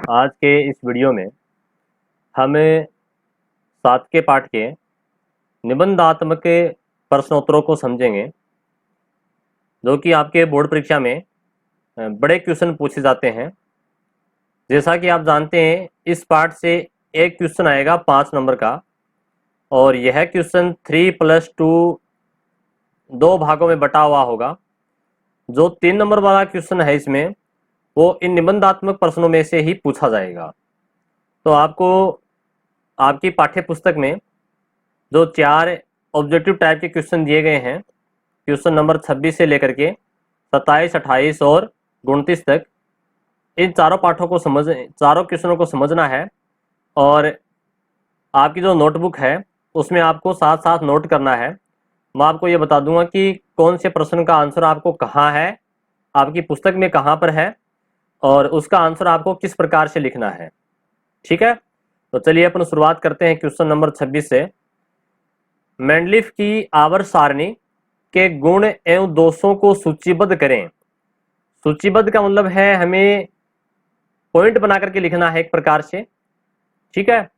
आज के इस वीडियो में हम 7 के पाठ के निबंधात्मक प्रश्नोत्तरों को समझेंगे, जो कि आपके बोर्ड परीक्षा में बड़े क्वेश्चन पूछे जाते हैं। जैसा कि आप जानते हैं, इस पाठ से एक क्वेश्चन आएगा 5 नंबर का, और यह क्वेश्चन 3+2 दो भागों में बटा हुआ होगा। जो 3 नंबर वाला क्वेश्चन है इसमें, वो इन निबंधात्मक प्रश्नों में से ही पूछा जाएगा। तो आपको आपकी पाठ्य पुस्तक में जो 4 ऑब्जेक्टिव टाइप के क्वेश्चन दिए गए हैं, क्वेश्चन नंबर 26 से लेकर के 27, 28 और 29 तक, इन चारों क्वेश्चनों को समझना है। और आपकी जो नोटबुक है उसमें आपको साथ साथ नोट करना है। मैं आपको ये बता दूंगा कि कौन से प्रश्न का आंसर आपको कहाँ है, आपकी पुस्तक में कहाँ पर है, और उसका आंसर आपको किस प्रकार से लिखना है। ठीक है, तो चलिए अपन शुरुआत करते हैं क्वेश्चन नंबर 26 से। मेंडलीफ की आवर्त सारणी के गुण एवं दोषों को सूचीबद्ध करें। सूचीबद्ध का मतलब है हमें पॉइंट बना करके लिखना है एक प्रकार से। ठीक है,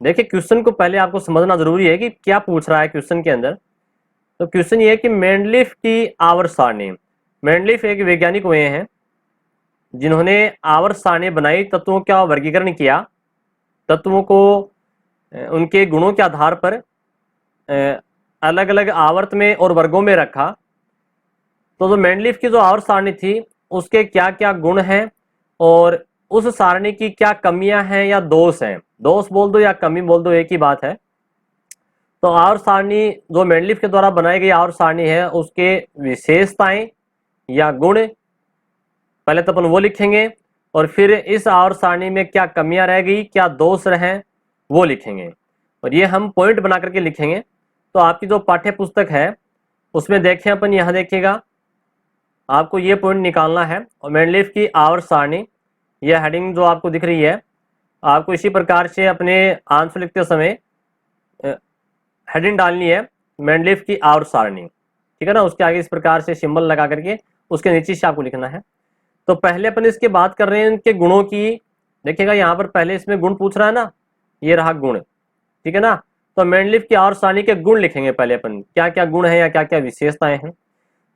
देखिए क्वेश्चन को पहले आपको समझना जरूरी है कि क्या पूछ रहा है क्वेश्चन के अंदर। तो क्वेश्चन ये है कि मेंडलीफ की आवर्त सारणी। मेंडलीफ एक वैज्ञानिक हुए हैं जिन्होंने आवर्त सारणी बनाई, तत्वों का वर्गीकरण किया, तत्वों को उनके गुणों के आधार पर अलग अलग आवर्त में और वर्गों में रखा। तो जो मेंडलीफ की जो आवर्त सारणी थी उसके क्या क्या गुण हैं और उस सारणी की क्या कमियां हैं या दोष हैं, दोष बोल दो या कमी बोल दो, एक ही बात है। तो आवर्त सारणी जो मेंडलीफ के द्वारा बनाई गई आवर्त सारणी है, उसके विशेषताएं या गुण पहले तो अपन वो लिखेंगे, और फिर इस आवर्त सारणी में क्या कमियां रह गई, क्या दोष रहे, वो लिखेंगे, और ये हम पॉइंट बना करके लिखेंगे। तो आपकी जो पाठ्य पुस्तक है उसमें देखें अपन, यहाँ देखिएगा आपको ये पॉइंट निकालना है। और मेंडलीफ की आवर्त सारणी, यह हेडिंग जो आपको दिख रही है, आपको इसी प्रकार से अपने आंसर लिखते समय हेडिंग डालनी है, मेंडलीफ की आवर्त सारणी। ठीक है ना, उसके आगे इस प्रकार से सिंबल लगा करके उसके नीचे से आपको लिखना है। तो पहले अपन इसके बात कर रहे हैं इनके गुणों की। देखिएगा यहाँ पर पहले इसमें गुण पूछ रहा है ना, ये रहा गुण। ठीक है ना, तो मेंडलीफ की आवर्त सारणी के गुण लिखेंगे पहले अपन, क्या क्या गुण है या क्या क्या विशेषताएं हैं।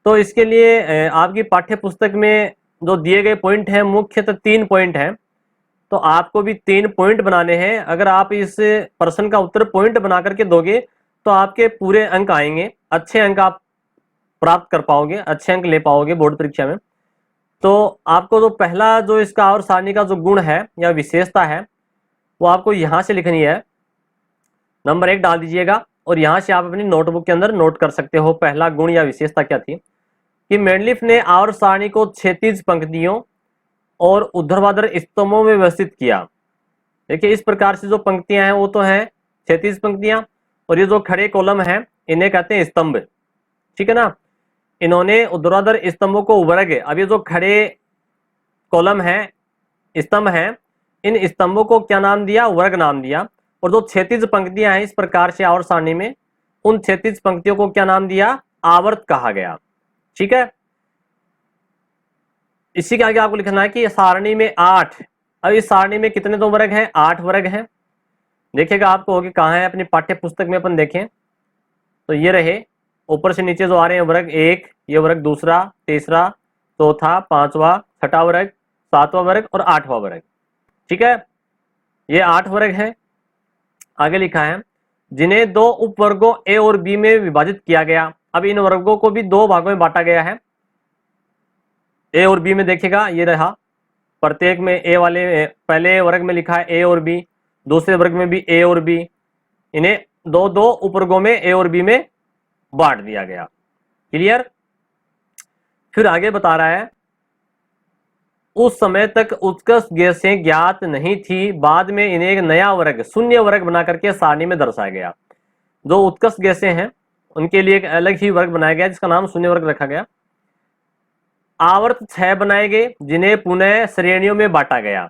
तो इसके लिए आपकी पाठ्य पुस्तक में जो दिए गए पॉइंट हैं, मुख्यतः 3 पॉइंट हैं। तो आपको भी 3 पॉइंट बनाने हैं। अगर आप इस प्रश्न का उत्तर पॉइंट बना करके दोगे तो आपके पूरे अंक आएंगे, अच्छे अंक आप प्राप्त कर पाओगे, अच्छे अंक ले पाओगे बोर्ड परीक्षा में। तो आपको जो पहला जो इसका आवर्त सारणी का जो गुण है या विशेषता है, वो आपको यहां से लिखनी है। नंबर 1 डाल दीजिएगा, और यहां से आप अपनी नोटबुक के अंदर नोट कर सकते हो पहला गुण या विशेषता क्या थी। कि मेंडलीफ ने आवर्त सारणी को क्षैतिज पंक्तियों और ऊर्ध्वाधर स्तंभों में व्यवस्थित किया। देखिए इस प्रकार से जो पंक्तियां हैं वो तो हैं क्षैतिज पंक्तियां, और ये जो खड़े कॉलम हैं इन्हें कहते हैं स्तंभ। ठीक है ना, इन्होंने ऊर्ध्वाधर स्तंभों को वर्ग, अब ये जो खड़े कॉलम है, स्तंभ हैं, इन स्तंभों को क्या नाम दिया, वर्ग नाम दिया। और जो क्षैतिज पंक्तियां हैं इस प्रकार से आवर्त सारणी में, उन क्षैतिज पंक्तियों को क्या नाम दिया, आवर्त कहा गया। ठीक है, इसी के आगे आपको लिखना है कि सारणी में 8, अब इस सारणी में कितने तो वर्ग हैं, 8 वर्ग हैं। देखिएगा आपको होगी कहाँ है अपनी पाठ्य पुस्तक में, अपन देखें तो ये रहे ऊपर से नीचे जो आ रहे हैं वर्ग, 1 ये वर्ग, दूसरा, तीसरा, चौथा, 5वां, 6ठा वर्ग, 7वां वर्ग और 8वां वर्ग। ठीक है, ये 8 वर्ग हैं। आगे लिखा है जिन्हें 2 उपवर्गों ए और बी में विभाजित किया गया। अब इन वर्गों को भी 2 भागों में बांटा गया है, ए और बी में। देखिएगा ये रहा, प्रत्येक में ए वाले पहले वर्ग में लिखा है ए और बी, दूसरे वर्ग में भी ए और बी, इन्हें 2-2 उपवर्गों में ए और बी में बांट दिया गया। क्लियर। फिर आगे बता रहा है उस समय तक उत्कृष्ट गैसें ज्ञात नहीं थी, बाद में इन्हें एक नया वर्ग, शून्य वर्ग बना करके सारणी में दर्शाया गया। जो उत्कृष्ट गैसें हैं उनके लिए एक अलग ही वर्ग बनाया गया जिसका नाम शून्य वर्ग रखा गया। आवर्त 6 बनाए गए जिन्हें पुनः श्रेणियों में बांटा गया।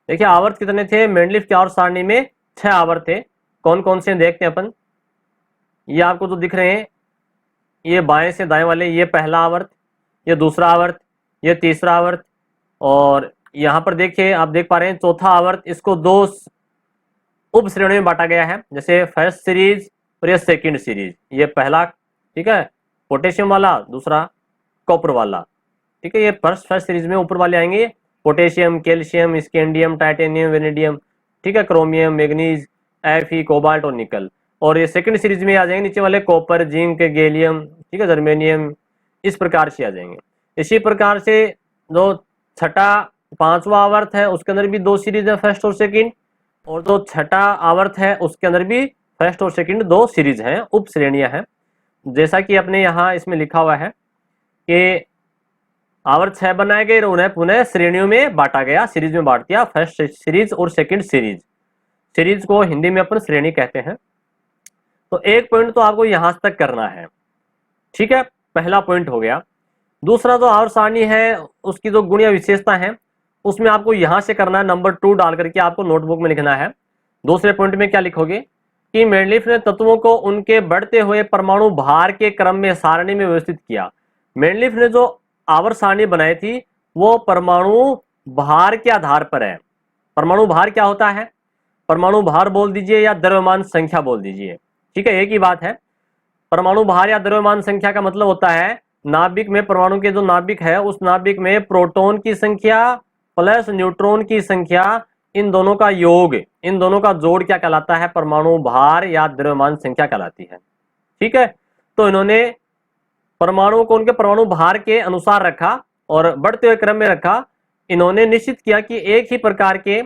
देखिए आवर्त कितने थे, मेंडलीफ की आवर्त सारणी में 6 आवर्त थे। कौन कौन से देखते हैं अपन। ये आपको जो दिख रहे हैं, ये बाएं से दाएं वाले, ये पहला आवर्त, ये दूसरा आवर्त, ये तीसरा आवर्त, और यहाँ पर देखिए, आप देख पा रहे हैं चौथा आवर्त, इसको दो उप श्रेणियों में बांटा गया है, जैसे फर्स्ट सीरीज और ये सेकंड सीरीज। ये पहला, ठीक है, पोटेशियम वाला, दूसरा कॉपर वाला, ठीक है। ये फर्स्ट सीरीज में ऊपर वाले आएंगे potassium, calcium, scandium, titanium, vanadium, ठीक है, क्रोमियम, मैग्नीज, Fe, कोबाल्ट और निकल। और ये सेकंड सीरीज में आ जाएंगे नीचे वाले कॉपर, जिंक, गैलियम, ठीक है, जर्मेनियम, इस प्रकार से आ जाएंगे। इसी प्रकार से जो छठा पांचवा आवर्त है उसके अंदर भी दो सीरीज है, फर्स्ट और सेकंड, और जो छठा आवर्त है उसके अंदर भी फर्स्ट और सेकंड दो सीरीज हैं, उप श्रेणियां हैं। जैसा कि अपने यहाँ इसमें लिखा हुआ है कि आवर्त 6 बनाए गए, उन्हें पुनः श्रेणियों में बांटा गया, सीरीज में बांट दिया, फर्स्ट सीरीज और सेकंड सीरीज। सीरीज को हिंदी में अपन श्रेणी कहते हैं। तो एक पॉइंट तो आपको यहां तक करना है, ठीक है, पहला पॉइंट हो गया। दूसरा जो आवर्त सारणी है उसकी जो गुण या विशेषता है उसमें आपको यहां से करना है, नंबर 2 डाल करके आपको नोटबुक में लिखना है। दूसरे पॉइंट में क्या लिखोगे कि मेंडलीफ ने तत्वों को उनके बढ़ते हुए परमाणु भार के क्रम में सारणी में व्यवस्थित किया। मेंडलीफ ने जो आवर्त सारणी बनाई थी वो परमाणु भार के आधार पर है। परमाणु भार क्या होता है? परमाणु भार बोल दीजिए या द्रव्यमान संख्या बोल दीजिए, ठीक है, एक ही बात है। परमाणु भार या द्रव्यमान संख्या का मतलब होता है नाभिक में, परमाणु के जो नाभिक है उस नाभिक में प्रोटॉन की संख्या प्लस न्यूट्रॉन की संख्या, इन दोनों का योग, इन दोनों का जोड़ क्या कहलाता है? परमाणु भार या द्रव्यमान संख्या कहलाती है, ठीक है। तो इन्होंने परमाणु को उनके परमाणु भार के अनुसार रखा और बढ़ते हुए क्रम में रखा। इन्होंने निश्चित किया कि एक ही प्रकार के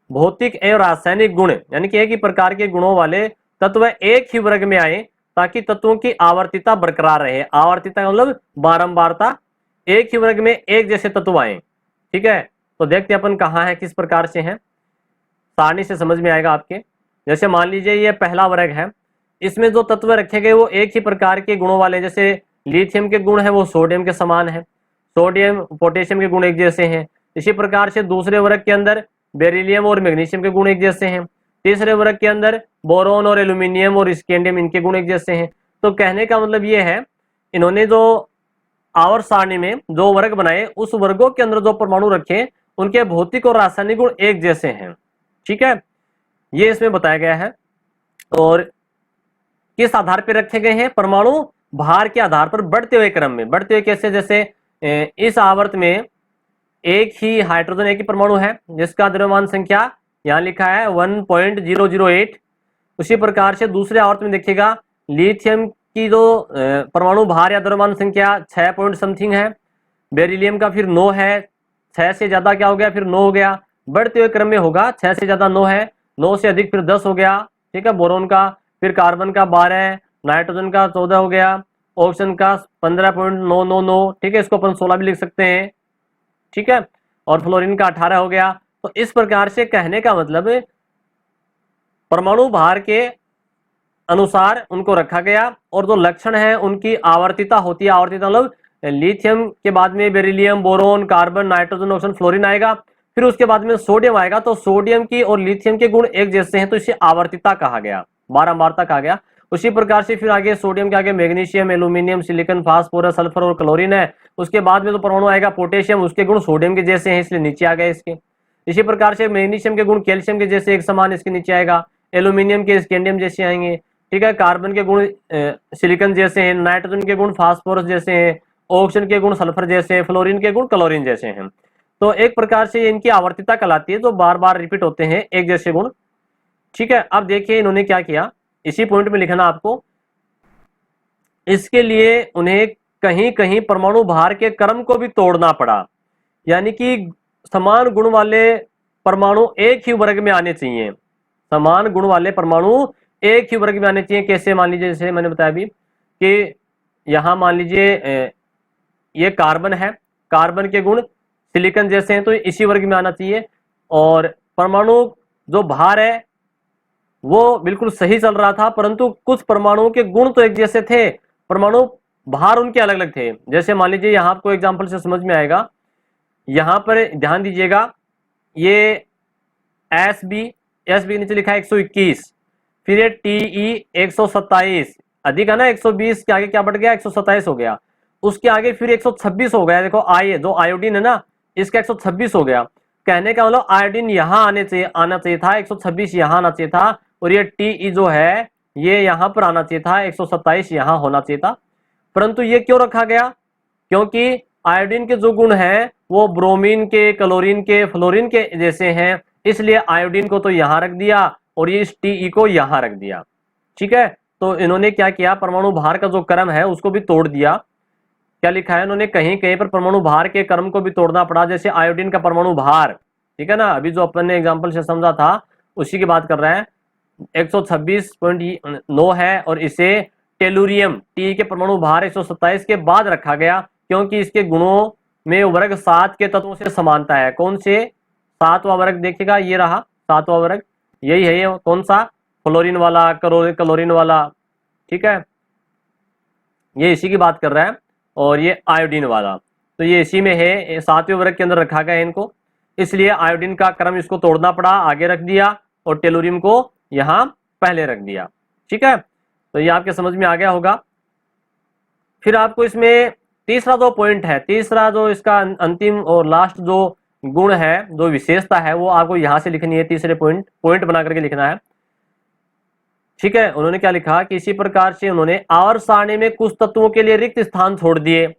भौतिक एवं रासायनिक गुण, यानी कि एक ही प्रकार के गुणों वाले तत्व एक ही वर्ग में आए ताकि तत्वों की आवर्तिता बरकरार रहे। आवर्तिता मतलब बारंबारता, एक ही वर्ग में एक जैसे तत्व आए, ठीक है। तो देखते हैं अपन कहाँ है, किस प्रकार से हैं, सारणी से समझ में आएगा आपके। जैसे मान लीजिए ये पहला वर्ग है, इसमें जो तत्व रखे गए वो एक ही प्रकार के गुणों वाले, जैसे लिथियम के गुण है वो सोडियम के समान है, सोडियम पोटेशियम के गुण एक जैसे हैं। इसी प्रकार से दूसरे वर्ग के अंदर बेरिलियम और मैग्नीशियम के गुण एक जैसे हैं। तीसरे वर्ग के अंदर बोरोन और एल्यूमिनियम और स्कैंडियम, इनके गुण एक जैसे हैं। तो कहने का मतलब ये है, इन्होंने जो आवर्त सारणी में जो वर्ग बनाए उस वर्गों के अंदर जो परमाणु रखे उनके भौतिक और रासायनिक गुण एक जैसे हैं, ठीक है, ये इसमें बताया गया है। और किस आधार पर रखे गए हैं? परमाणु भार के आधार पर बढ़ते हुए क्रम में। बढ़ते हुए कैसे? जैसे इस आवर्त में एक ही हाइड्रोजन, एक ही परमाणु है जिसका द्रव्यमान संख्या यहां लिखा है 1.008। उसी प्रकार से दूसरे आवर्त में देखिएगा लिथियम की जो परमाणु भार या द्रव्यमान संख्या 6 पॉइंट समथिंग है, बेरिलियम का फिर 9 है, 6 से ज्यादा क्या हो गया, फिर 9 हो गया। बढ़ते हुए क्रम में होगा, 6 से ज्यादा 9 है, 9 से अधिक फिर 10 हो गया, ठीक है, बोरोन का, फिर कार्बन का 12, नाइट्रोजन का 14 हो गया, ऑक्सीजन का 15.999, ठीक है, इसको अपन 16 भी लिख सकते हैं, ठीक है, और फ्लोरीन का 18 हो गया। तो इस प्रकार से कहने का मतलब परमाणु भार के अनुसार उनको रखा गया और जो लक्षण है उनकी आवर्तिता होती है। आवर्तिता मतलब लिथियम के बाद में beryllium, boron, carbon, nitrogen, oxygen, fluorine आएगा, फिर उसके बाद में सोडियम आएगा। तो सोडियम की और लिथियम के गुण एक जैसे हैं तो इसे आवर्तिता कहा गया, बारंबारता कहा गया। उसी प्रकार से फिर आगे सोडियम के आगे magnesium, aluminium, silicon, phosphorus, sulphur और क्लोरीन है। उसके बाद में तो परमाणु आएगा पोटेशियम, उसके गुण सोडियम के जैसे हैं इसलिए नीचे आ गए इसके। इसी प्रकार से मैग्नीशियम के गुण कैल्शियम के जैसे एक समान, इसके नीचे आएगा। एल्यूमिनियम के स्कैंडियम जैसे आएंगे, ठीक है, कार्बन के गुण सिलिकॉन जैसे हैं, नाइट्रोजन के गुण फास्फोरस जैसे हैं, ऑक्सीजन के गुण सल्फर जैसे हैं, फ्लोरीन के गुण क्लोरीन जैसे हैं। तो एक प्रकार से इनकी आवर्तिता कहलाती है, जो बार बार रिपीट होते हैं एक जैसे गुण, ठीक है। अब देखिए इन्होंने क्या किया, इसी पॉइंट में लिखना आपको। इसके लिए उन्हें कहीं कहीं परमाणु भार के क्रम को भी तोड़ना पड़ा, यानी कि समान गुण वाले परमाणु एक ही वर्ग में आने चाहिए, समान गुण वाले परमाणु एक ही वर्ग में आने चाहिए। कैसे? मान लीजिए जैसे मैंने बताया अभी कि यहां मान लीजिए ये कार्बन है, कार्बन के गुण सिलिकॉन जैसे हैं तो इसी वर्ग में आना चाहिए। और परमाणु जो भार है वो बिल्कुल सही चल रहा था, परंतु कुछ परमाणुओं के गुण तो एक जैसे थे, परमाणु भार उनके अलग अलग थे। जैसे मान लीजिए यहां आपको एग्जांपल से समझ में आएगा, यहां पर ध्यान दीजिएगा, ये एस बी के नीचे लिखा है 121, फिर ये टीई 127, अधिक है ना, 120 के आगे क्या बढ़ गया, 127 हो गया। उसके आगे फिर 126 हो गया, देखो आई जो आयोडीन है ना इसका 126 हो गया। कहने का मतलब आयोडीन यहाँ आना चाहिए था, 126 यहाँ आना चाहिए था, और ये टी जो है ये यहाँ पर आना चाहिए था, 127 यहाँ होना चाहिए था। परंतु ये क्यों रखा गया? क्योंकि आयोडीन के जो गुण हैं वो ब्रोमीन के, क्लोरीन के, फ्लोरीन के जैसे हैं, इसलिए आयोडीन को तो यहाँ रख दिया और ये इस टी को यहाँ रख दिया। ठीक है, तो इन्होंने क्या किया, परमाणु भार का जो क्रम है उसको भी तोड़ दिया। क्या लिखा है इन्होंने, कहीं कहीं पर परमाणु भार के क्रम को भी तोड़ना पड़ा, जैसे आयोडीन का परमाणु भार, ठीक है ना, अभी जो अपन ने एग्जांपल से समझा था उसी की बात कर रहे हैं, 126.9 है, और इसे टेलुरियम टी के परमाणु भार 127 के बाद रखा गया, क्योंकि इसके गुणों में वर्ग 7 के तत्वों से समानता है। कौन से? 7वां वर्ग देखिएगा, ये रहा 7वां वर्ग, यही है, ये कौन सा? फ्लोरीन वाला, क्लोरीन वाला, ठीक है, ये इसी की बात कर रहा है, और ये आयोडीन वाला, तो ये इसी में है, 7वें वर्ग के अंदर रखा गया है इनको, इसलिए आयोडीन का क्रम इसको तोड़ना पड़ा, आगे रख दिया, और टेलुरियम को यहां पहले रख दिया। ठीक है, तो ये आपके समझ में आ गया होगा। फिर आपको इसमें तीसरा जो पॉइंट है, तीसरा जो इसका अंतिम और लास्ट जो गुण है, जो विशेषता है, वो आपको यहां से लिखनी है, तीसरे पॉइंट बना करके लिखना है। ठीक है, उन्होंने क्या लिखा कि इसी प्रकार से उन्होंने आवर्त सारणी में कुछ तत्वों के लिए रिक्त स्थान छोड़ दिए।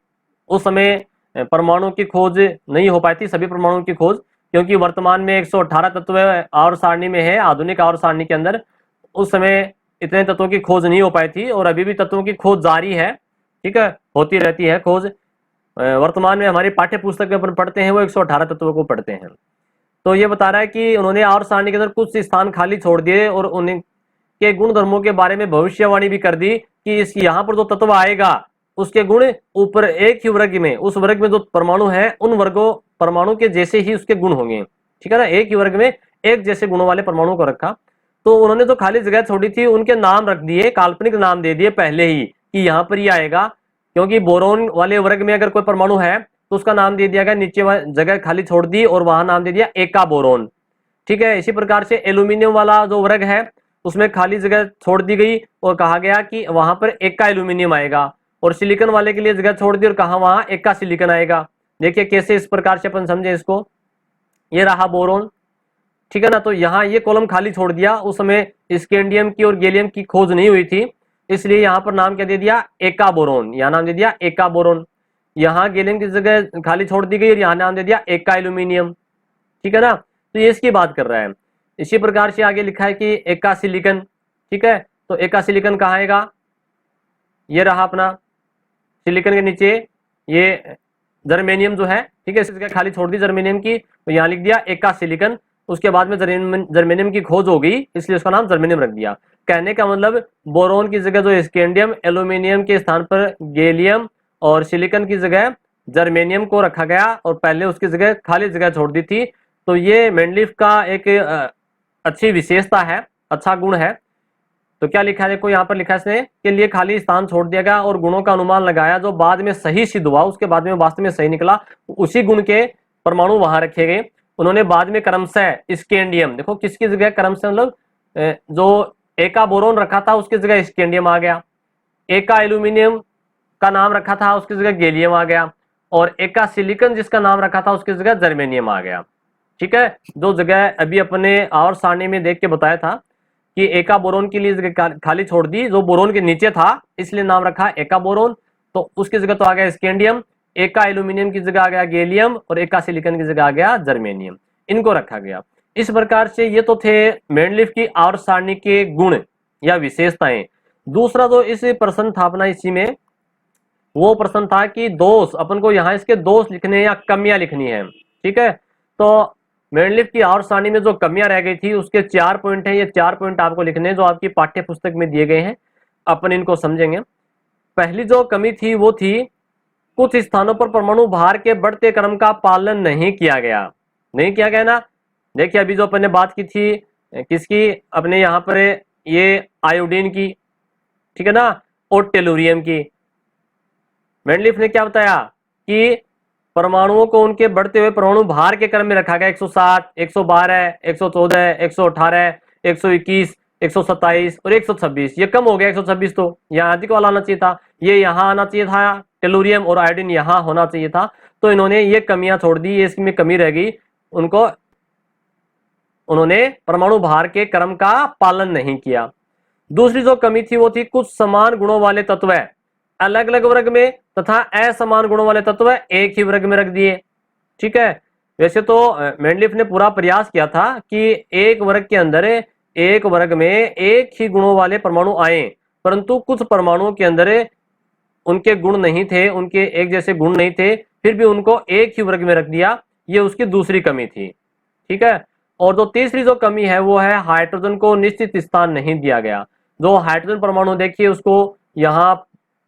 उस समय परमाणु की खोज नहीं हो पाई थी, सभी परमाणुओं की खोज, क्योंकि वर्तमान में 118 तत्व आवर्त सारणी में है, आधुनिक आवर्त सारणी के अंदर। उस समय इतने तत्वों की खोज नहीं हो पाई थी, और अभी भी तत्वों की खोज जारी है। ठीक है, होती रहती है खोज। वर्तमान में हमारी पाठ्य पुस्तक में अपन पढ़ते हैं वो 118 तत्वों को पढ़ते हैं। तो ये बता रहा है कि उन्होंने आवर्त सारणी के अंदर कुछ स्थान खाली छोड़ दिए, और उन्हें के गुण धर्मों के बारे में भविष्यवाणी भी कर दी कि इस यहाँ पर जो तत्व आएगा उसके गुण ऊपर एक ही वर्ग में, उस वर्ग में जो परमाणु है उन वर्गों परमाणु के जैसे ही उसके गुण होंगे। ठीक है ना, एक ही वर्ग में एक जैसे गुणों वाले परमाणु को रखा। तो उन्होंने जो खाली जगह छोड़ी थी उनके नाम रख दिए, काल्पनिक नाम दे दिए पहले ही कि यहाँ पर ही आएगा, क्योंकि बोरोन वाले वर्ग में अगर कोई परमाणु है तो उसका नाम दे दिया गया, नीचे जगह खाली छोड़ दी और वहां नाम दे दिया एका बोरोन। ठीक है, इसी प्रकार से एल्यूमिनियम वाला जो वर्ग है उसमें खाली जगह छोड़ दी गई और कहा गया कि वहां पर एका एल्यूमिनियम आएगा, और सिलिकॉन वाले के लिए जगह छोड़ दी और कहा वहां एका सिलिकॉन आएगा। देखिए कैसे इस प्रकार से अपन समझे इसको, ये रहा बोरोन। ठीक है ना, तो यहाँ ये कॉलम खाली छोड़ दिया, उस समय स्कैंडियम की और गैलियम की खोज नहीं हुई थी, इसलिए यहाँ पर नाम क्या दे दिया, एका बोरोन, यहाँ नाम दे दिया एका बोरोन। यहाँ गैलियम की जगह खाली छोड़ दी गई और यहाँ नाम दे दिया एका एल्यूमिनियम। ठीक है ना, तो ये इसकी बात कर रहा है। इसी प्रकार से आगे लिखा है कि एका सिलिकॉन। ठीक है, तो एका सिलिकॉन कहाँ आएगा, ये रहा अपना सिलिकॉन के नीचे ये जर्मेनियम जो है। ठीक है, इसी जगह खाली छोड़ दी जर्मेनियम की, तो यहाँ लिख दिया एका सिलिकॉन। उसके बाद में जर्मेनियम की खोज हो गई, इसलिए उसका नाम जर्मेनियम रख दिया। कहने का मतलब बोरोन की जगह जो स्कैंडियम, एल्यूमिनियम के स्थान पर गैलियम, और सिलिकॉन की जगह जर्मेनियम को रखा गया, और पहले उसकी जगह खाली जगह छोड़ दी थी। तो ये मेंडलीफ का एक अच्छी विशेषता है, अच्छा गुण है। तो क्या लिखा है, देखो यहाँ पर लिखा है इसने के लिए खाली स्थान छोड़ दिया गया और गुणों का अनुमान लगाया जो बाद में सही सिद्ध हुआ, उसके बाद में वास्तव में सही निकला, उसी गुण के परमाणु वहां रखे गए। उन्होंने बाद में क्रमशः स्कैंडियम, देखो किसकी जगह क्रमशः, मतलब जो एका बोरोन रखा था उसकी जगह स्कैंडियम आ गया, एका एल्यूमिनियम का नाम रखा था उसकी जगह गैलियम आ गया, और एका सिलिकॉन जिसका नाम रखा था उसकी जगह जर्मेनियम आ गया। ठीक है, जो जगह अभी अपने आवर्त सारणी में देख के बताया था कि एका बोरोन के लिए जगह खाली छोड़ दी, जो बोरोन के नीचे था इसलिए नाम रखा एका बोरोन, तो उसकी जगह तो आ गया स्कैंडियम, एका एल्यूमिनियम की जगह आ गया गैलियम, और एका सिलिकॉन की जगह आ गया जर्मेनियम, इनको रखा गया। इस प्रकार से ये तो थे मेंडलीफ की आवर्त सारणी के गुण या विशेषताएं। दूसरा जो इस प्रश्न था अपना इसी में, वो प्रश्न था कि दोष, अपन को यहाँ इसके दोष लिखने या कमियां लिखनी है। ठीक है, तो मेंडलीफ की आवर्त सारणी में जो कमियां रह गई थी उसके 4 पॉइंट हैं, ये 4 पॉइंट आपको लिखने हैं जो आपकी पाठ्य पुस्तक में दिए गए हैं, अपन इनको समझेंगे। पहली जो कमी थी वो थी कुछ स्थानों पर परमाणु भार के बढ़ते क्रम का पालन नहीं किया गया। नहीं किया गया ना, देखिए अभी जो अपन ने बात की थी किसकी, अपने यहाँ पर ये आयोडीन की, ठीक है ना, और टेलुरियम की। मेंडलीफ ने क्या बताया कि परमाणुओं को उनके बढ़ते हुए परमाणु भार के क्रम में रखा गया, 107, 112, 114, 118, 121, 127 और 126। ये कम हो गया 126, तो यहाँ अधिक वाला आना चाहिए था, ये यहाँ आना चाहिए था, टेलुरियम और आयोडीन यहाँ होना चाहिए था। तो इन्होंने ये कमियां छोड़ दी, ये इसमें कमी रह गई। उनको उन्होंने परमाणु भार के क्रम का पालन नहीं किया। दूसरी जो कमी थी वो थी कुछ समान गुणों वाले तत्व अलग अलग वर्ग में तथा असमान गुणों वाले तत्व एक ही वर्ग में रख दिए। ठीक है, वैसे तो मेंडलीफ ने पूरा प्रयास किया था कि एक वर्ग के अंदर एक वर्ग में एक ही गुणों वाले परमाणु आए, परंतु कुछ परमाणुओं के अंदर उनके गुण नहीं थे, उनके एक जैसे गुण नहीं थे, फिर भी उनको एक ही वर्ग में रख दिया। ये उसकी दूसरी कमी थी। ठीक है, और जो तीसरी जो कमी है वो है हाइड्रोजन को निश्चित स्थान नहीं दिया गया। जो हाइड्रोजन परमाणु देखिए उसको यहाँ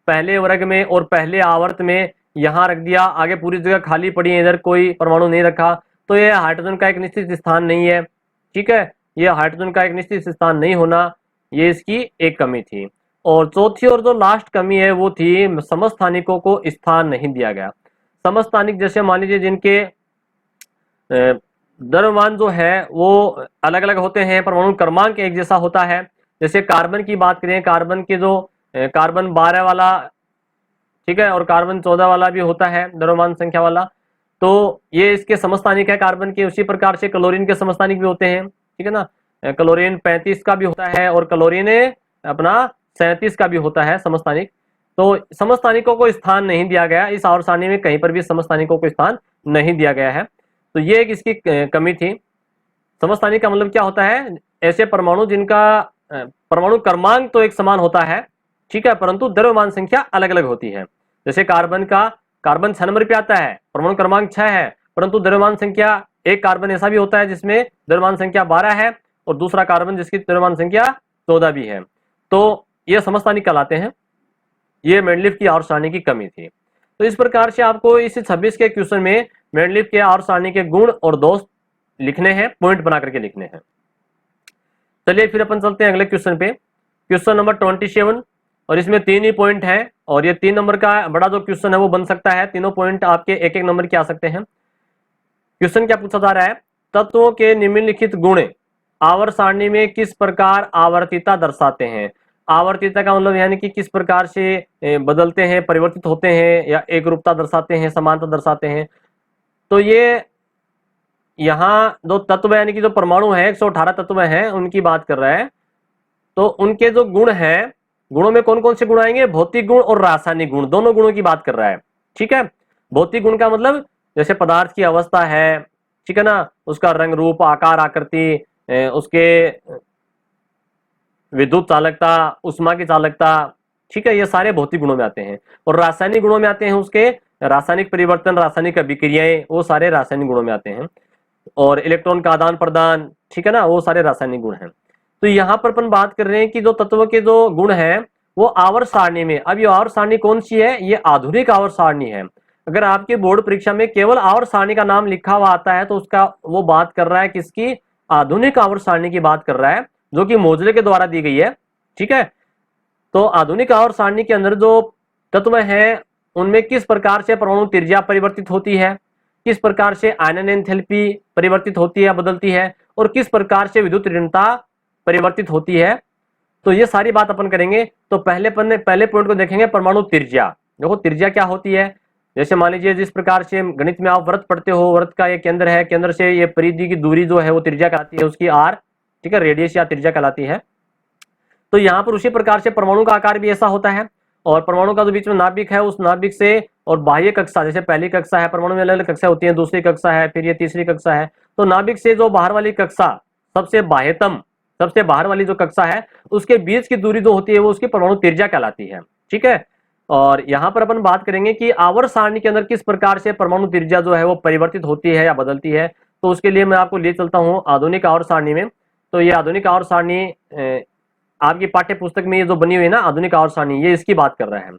पहले वर्ग में और पहले आवर्त में यहाँ रख दिया, आगे पूरी जगह खाली पड़ी है, इधर कोई परमाणु नहीं रखा, तो ये हाइड्रोजन का एक निश्चित स्थान नहीं है। ठीक है, ये हाइड्रोजन का एक निश्चित स्थान नहीं होना, ये इसकी एक कमी थी। और चौथी और जो लास्ट कमी है वो थी समस्थानिकों को स्थान नहीं दिया गया। समस्थानिक जैसे मान लीजिए जिनके द्रव्यमान जो है वो अलग अलग होते हैं, परमाणु क्रमांक एक जैसा होता है। जैसे कार्बन की बात करें, कार्बन के जो कार्बन 12 वाला, ठीक है, और कार्बन 14 वाला भी होता है द्रव्यमान संख्या वाला, तो ये इसके समस्थानिक है कार्बन के। उसी प्रकार से क्लोरीन के समस्थानिक भी होते हैं। ठीक है ना, क्लोरीन 35 का भी होता है और क्लोरीन अपना 37 का भी होता है समस्थानिक। तो समस्थानिकों को स्थान नहीं दिया गया, इस आवर्त सारणी में कहीं पर भी समस्थानिकों को स्थान नहीं दिया गया है। तो ये एक इसकी कमी थी। समस्थानिक का मतलब क्या होता है, ऐसे परमाणु जिनका परमाणु क्रमांक तो एक समान होता है, ठीक है, परंतु द्रव्यमान संख्या अलग अलग होती है। जैसे कार्बन 6 नंबर पे आता है, परमाणु क्रमांक 6 है, परंतु द्रव्यमान संख्या, एक कार्बन ऐसा भी होता है जिसमें द्रव्यमान संख्या 12 है और दूसरा कार्बन जिसकी द्रव्यमान संख्या 14 भी है, तो ये समस्थानिक कहलाते हैं। ये मेंडलीफ की आवर्त सारणी की कमी थी। तो इस प्रकार से आपको इस 26 के क्वेश्चन में मेंडलीफ के आवर्त सारणी के गुण और दोष लिखने हैं, पॉइंट बना करके लिखने हैं। चलिए फिर अपन चलते हैं अगले क्वेश्चन पे, क्वेश्चन नंबर 27, और इसमें 3 ही पॉइंट है और ये 3 नंबर का बड़ा जो क्वेश्चन है वो बन सकता है। तीनों पॉइंट आपके एक एक नंबर के आ सकते हैं। क्वेश्चन क्या पूछा जा रहा है, तत्वों के निम्नलिखित गुण आवर्त सारणी में किस प्रकार आवर्तिता दर्शाते हैं। आवर्तिता का मतलब यानी कि किस प्रकार से बदलते हैं, परिवर्तित होते हैं, या एक रूपता दर्शाते हैं, समानता दर्शाते हैं। तो ये यहाँ जो तत्व यानी कि जो परमाणु है 118 तत्व हैं उनकी बात कर रहा है। तो उनके जो गुण हैं, गुणों में कौन कौन से गुण आएंगे, भौतिक गुण और रासायनिक गुण, दोनों गुणों की बात कर रहा है। ठीक है, भौतिक गुण का मतलब जैसे पदार्थ की अवस्था है, ठीक है ना, उसका रंग रूप आकार आकृति, उसके विद्युत चालकता, उष्मा की चालकता, ठीक है, ये सारे भौतिक गुणों में आते हैं। और रासायनिक गुणों में आते हैं उसके रासायनिक परिवर्तन, रासायनिक अभिक्रियाएं, वो सारे रासायनिक गुणों में आते हैं। और इलेक्ट्रॉन का आदान प्रदान, ठीक है ना, वो सारे रासायनिक गुण हैं। तो यहाँ पर अपन बात कर रहे हैं कि जो तत्व के जो गुण हैं वो आवर्त सारणी में, अब ये आवर्त सारणी कौन सी है, ये आधुनिक आवर्त सारणी है। अगर आपके बोर्ड परीक्षा में केवल आवर्त सारणी का नाम लिखा हुआ आता है तो उसका वो बात कर रहा है किसकी, आधुनिक आवर्त सारणी की बात कर रहा है, जो कि मोजले के द्वारा दी गई है। ठीक है, तो आधुनिक आवर्त सारणी के अंदर जो तत्व हैं उनमें किस प्रकार से परमाणु त्रिज्या परिवर्तित होती है, किस प्रकार से आयनन एंथैल्पी परिवर्तित होती है, बदलती है, और किस प्रकार से विद्युत ऋणता परिवर्तित होती है। तो ये सारी बात अपन करेंगे। तो पहले पॉइंट को देखेंगे, परमाणु त्रिज्या। देखो त्रिज्या क्या होती है, जैसे मान लीजिए जिस प्रकार से गणित में आप वृत्त पढ़ते हो, वृत्त का ये केंद्र है, केंद्र से ये परिधि की दूरी जो है वो त्रिज्या कहलाती है, उसकी आर, ठीक है, रेडियस या त्रिज्या कहलाती है। तो यहाँ पर उसी प्रकार से परमाणु का आकार भी ऐसा होता है, और परमाणु का जो बीच में नाभिक है उस नाभिक से और बाह्य कक्षा, जैसे पहली कक्षा है, परमाणु में अलग अलग कक्षा होती है, दूसरी कक्षा है, फिर ये तीसरी कक्षा है, तो नाभिक से जो बाहर वाली कक्षा, सबसे बाह्यतम, सबसे बाहर वाली जो कक्षा है उसके बीच की दूरी जो होती है वो उसकी परमाणु त्रिज्या कहलाती है। ठीक है, और यहाँ पर अपन बात करेंगे कि आवर्त सारणी के अंदर किस प्रकार से परमाणु त्रिज्या जो है वो परिवर्तित होती है या बदलती है। तो उसके लिए मैं आपको ले चलता हूँ आधुनिक आवर्त सारणी में। तो ये आधुनिक आवर्त सारणी आपकी पाठ्य पुस्तक में ये जो बनी हुई है ना आधुनिक आवर्त सारणी, ये इसकी बात कर रहा है।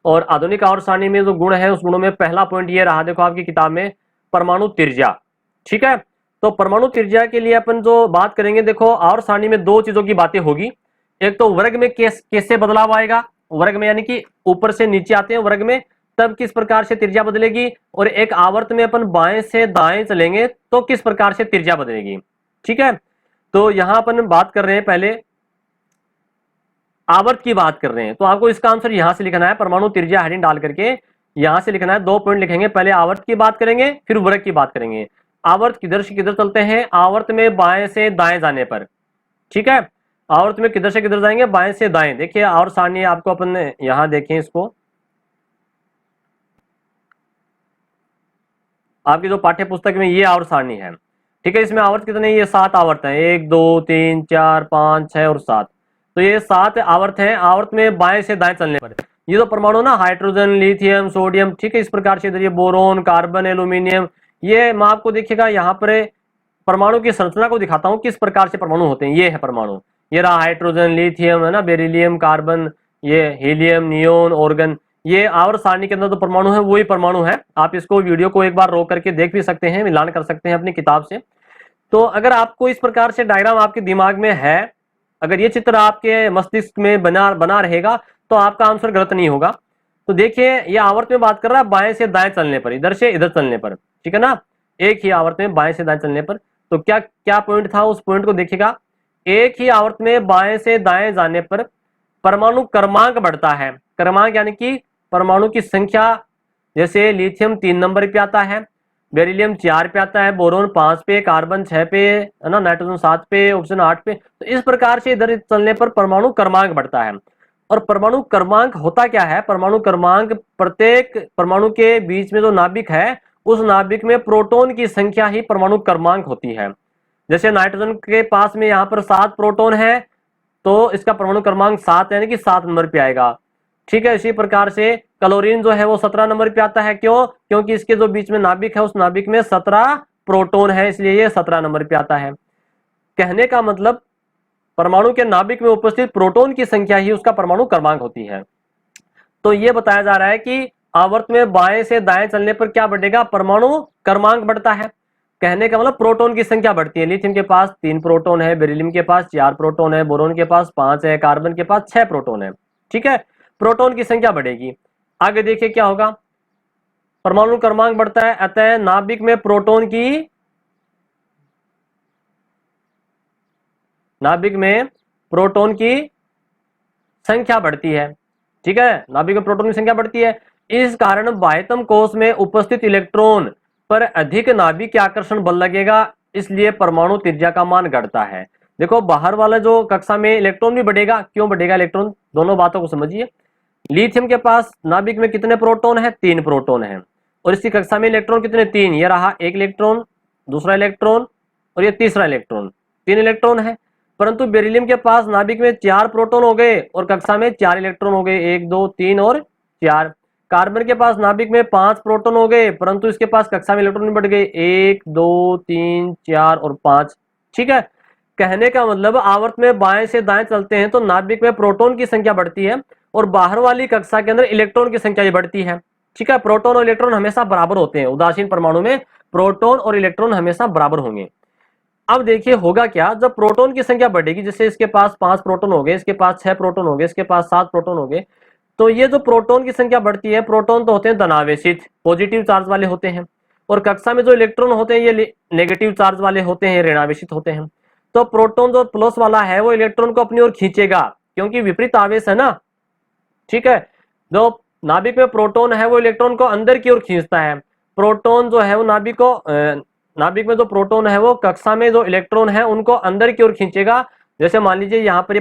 और आधुनिक आवर्त सारणी में जो गुण है उस गुणों में पहला पॉइंट ये रहा, देखो आपकी किताब में, परमाणु त्रिज्या। ठीक है, तो परमाणु त्रिज्या के लिए अपन जो बात करेंगे, देखो आवर्त सारणी में दो चीजों की बातें होगी। एक तो वर्ग में कैसे बदलाव आएगा, वर्ग में यानी कि ऊपर से नीचे आते हैं वर्ग में, तब किस प्रकार से त्रिज्या बदलेगी, और एक आवर्त में अपन बाएं से दाएं चलेंगे तो किस प्रकार से त्रिज्या बदलेगी। ठीक है, तो यहां अपन बात कर रहे हैं, पहले आवर्त की बात कर रहे हैं, तो आपको इसका आंसर यहां से लिखना है, परमाणु त्रिज्या हेडिंग डाल करके यहां से लिखना है। 2 पॉइंट लिखेंगे, पहले आवर्त की बात करेंगे फिर वर्ग की बात करेंगे। आवर्त किधर से किधर चलते हैं? आवर्त में बाएं से दाएं जाने पर, ठीक है, आवर्त में किधर से किधर जाएंगे? बाएं से दाएं। देखिए आवर्त सारणी आपको अपन यहां देखें, इसको आपकी जो पाठ्य पुस्तक में ये आवर्त सारणी है, ठीक है। इसमें आवर्त कितने? ये 7 आवर्त हैं, 1 2 3 4 5 6 और 7। तो ये 7 आवर्त हैं। आवर्त में बाएं से दाएं चलने पर ये तो परमाणु ना, हाइड्रोजन, लिथियम, सोडियम, ठीक है, इस प्रकार से इधर ये बोरोन, कार्बन, एल्यूमिनियम, ये मैं आपको देखिएगा यहाँ पर परमाणु की संरचना को दिखाता हूँ किस प्रकार से परमाणु होते हैं। ये है परमाणु, ये रहा हाइड्रोजन, लिथियम है ना, बेरिलियम, कार्बन, ये हीलियम, नियोन, ऑर्गन। ये आवर्त सारणी के अंदर जो परमाणु है वही परमाणु है। आप इसको वीडियो को एक बार रोक करके देख भी सकते हैं, मिलान कर सकते हैं अपनी किताब से। तो अगर आपको इस प्रकार से डायग्राम आपके दिमाग में है, अगर ये चित्र आपके मस्तिष्क में बना रहेगा तो आपका आंसर गलत नहीं होगा। तो देखिए ये आवर्त में बात कर रहा है बाएं से दाएं चलने पर, इधर से इधर चलने पर, ठीक है ना, एक ही आवर्त में बाएं से दाएं चलने पर। तो क्या क्या पॉइंट था, उस पॉइंट को देखिएगा। एक ही आवर्त में बाएं से दाएं जाने पर परमाणु क्रमांक बढ़ता है। क्रमांक यानी कि परमाणु की संख्या, जैसे लिथियम 3 नंबर पे आता है, बेरिलियम 4 पे आता है, बोरोन 5 पे, कार्बन 6 पे, है ना, नाइट्रोजन 7 पे, ऑक्सीजन 8 पे। तो इस प्रकार से इधर चलने पर परमाणु क्रमांक बढ़ता है। और परमाणु क्रमांक होता क्या है? परमाणु क्रमांक प्रत्येक परमाणु के बीच में जो नाभिक है उस नाभिक में प्रोटॉन की संख्या ही परमाणु क्रमांक होती है। जैसे नाइट्रोजन के पास में यहाँ पर 7 प्रोटॉन है तो इसका परमाणु क्रमांक 7 यानी कि 7 नंबर पे आएगा, ठीक है। इसी प्रकार से क्लोरीन जो है वो 17 नंबर पे आता है। क्यों? क्योंकि इसके जो बीच में नाभिक है उस नाभिक में 17 प्रोटॉन है, इसलिए ये 17 नंबर पे आता है। कहने का मतलब परमाणु के नाभिक में उपस्थित प्रोटॉन की संख्या ही उसका परमाणु क्रमांक होती है। तो ये बताया जा रहा है कि आवर्त में बाएं से दाएं चलने पर क्या बढ़ेगा? परमाणु क्रमांक बढ़ता है। कहने का मतलब प्रोटॉन की संख्या बढ़ती है। लिथियम के पास 3 प्रोटॉन है, बेरिलियम के पास 4 प्रोटॉन है, बोरोन के पास 5 है, कार्बन के पास 6 प्रोटॉन है, ठीक है। प्रोटॉन की संख्या बढ़ेगी। आगे देखिए क्या होगा, परमाणु क्रमांक बढ़ता है, अतः नाभिक में प्रोटॉन की संख्या बढ़ती है, ठीक है। नाभिक में प्रोटॉन की संख्या बढ़ती है। इस कारण बाह्यतम कोश में उपस्थित इलेक्ट्रॉन पर अधिक नाभिक के आकर्षण बल लगेगा, इसलिए परमाणु त्रिज्या का मान घटता है। देखो बाहर वाला जो कक्षा में इलेक्ट्रॉन भी बढ़ेगा। क्यों बढ़ेगा इलेक्ट्रॉन? दोनों बातों को समझिए। लिथियम के पास नाभिक में कितने प्रोटॉन है? 3 प्रोटॉन है। और इसकी कक्षा में इलेक्ट्रॉन कितने? 3। ये रहा एक इलेक्ट्रॉन, दूसरा इलेक्ट्रॉन और ये तीसरा इलेक्ट्रॉन, 3 इलेक्ट्रॉन है। परंतु बेरिलियम के पास नाभिक में 4 प्रोटॉन हो गए और कक्षा में 4 इलेक्ट्रॉन हो गए, 1 2 3 और 4। कार्बन के पास नाभिक में 5 प्रोटॉन हो गए परंतु इसके पास कक्षा में इलेक्ट्रॉन बढ़ गए, 1 2 3 4 और 5, ठीक है। कहने का मतलब आवर्त में बाएं से दाएं चलते हैं तो नाभिक में प्रोटॉन की संख्या बढ़ती है और बाहर वाली कक्षा के अंदर इलेक्ट्रॉन की संख्या बढ़ती है, ठीक है। प्रोटॉन और इलेक्ट्रॉन हमेशा बराबर होते हैं। उदासीन परमाणु में प्रोटॉन और इलेक्ट्रॉन हमेशा बराबर होंगे। अब देखिए होगा क्या, जब प्रोटॉन की संख्या बढ़ेगी, जैसे इसके पास 5 प्रोटॉन हो गए, इसके पास 6 प्रोटॉन हो गए, इसके पास 7 प्रोटॉन हो गए, तो ये जो प्रोटॉन की संख्या बढ़ती है, प्रोटॉन तो होते हैं धनावेशित, पॉजिटिव चार्ज वाले होते हैं, और कक्षा में जो इलेक्ट्रॉन होते हैं ये नेगेटिव चार्ज वाले होते हैं, ऋणावेशित होते हैं। तो प्रोटॉन जो प्लस वाला है वो इलेक्ट्रॉन को अपनी ओर खींचेगा क्योंकि विपरीत आवेश है ना, ठीक है। जो नाभिक में प्रोटॉन है वो इलेक्ट्रॉन को अंदर की ओर खींचता है। प्रोटॉन जो है वो नाभिक में जो प्रोटॉन है वो कक्षा में जो इलेक्ट्रॉन है उनको अंदर की ओर खींचेगा। जैसे मान लीजिए यहाँ पर ये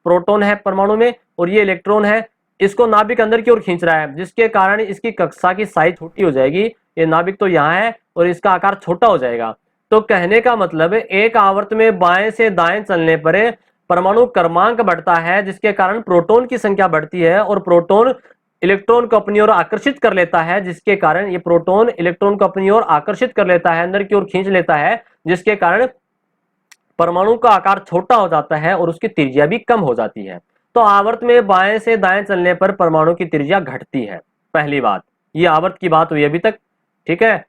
प्रोटॉन है परमाणु में और ये इलेक्ट्रॉन है, इसको नाभिक अंदर की ओर खींच रहा है, जिसके कारण इसकी कक्षा की साइज छोटी हो जाएगी। ये नाभिक तो यहाँ है और इसका आकार छोटा हो जाएगा। तो कहने का मतलब एक आवर्त में बाएं से दाएं चलने पर परमाणु क्रमांक बढ़ता है, जिसके कारण प्रोटॉन की संख्या बढ़ती है और प्रोटॉन इलेक्ट्रॉन को अपनी ओर आकर्षित कर लेता है, जिसके कारण ये प्रोटॉन इलेक्ट्रॉन को अपनी ओर आकर्षित कर लेता है, अंदर की ओर खींच लेता है, जिसके कारण परमाणु का आकार छोटा हो जाता है और उसकी त्रिज्या भी कम हो जाती है। तो आवर्त में बाएं से दाएं चलने पर परमाणु की त्रिज्या घटती है। पहली बात, ये आवर्त की बात हुई अभी तक, ठीक है।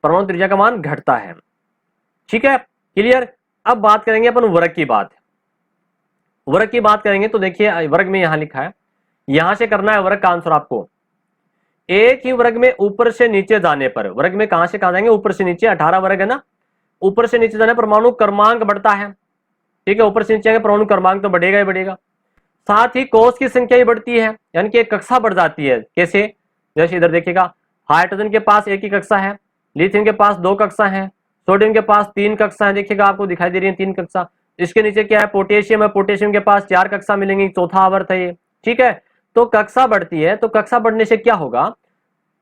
परमाणु त्रिज्या का मान घटता है, ठीक है, क्लियर। अब बात करेंगे अपन वर्ग की बात। वर्ग की बात करेंगे तो देखिए वर्ग में यहां लिखा है, यहां से करना है वर्ग का आंसर आपको। एक ही वर्ग में ऊपर से नीचे जाने पर, वर्ग में कहां से कहां जाएंगे? ऊपर से नीचे, 18 वर्ग है ना, ऊपर से नीचे जाने पर परमाणु क्रमांक बढ़ता है, ठीक है। ऊपर से नीचे परमाणु क्रमांक तो बढ़ेगा ही बढ़ेगा, साथ ही कोष की संख्या ही बढ़ती है, यानी कि एक कक्षा बढ़ जाती है। कैसे? जैसे इधर देखिएगा, हाइड्रोजन के पास एक ही कक्षा है, लिथियम के पास 2 कक्षा है, सोडियम के पास 3 कक्षा है, देखिएगा आपको दिखाई दे रही है 3 कक्षा। इसके नीचे क्या है, पोटेशियम है, पोटेशियम के पास 4 कक्षा मिलेंगी, चौथा आवर्त है ये, ठीक है। तो कक्षा बढ़ती है, तो कक्षा बढ़ने से क्या होगा,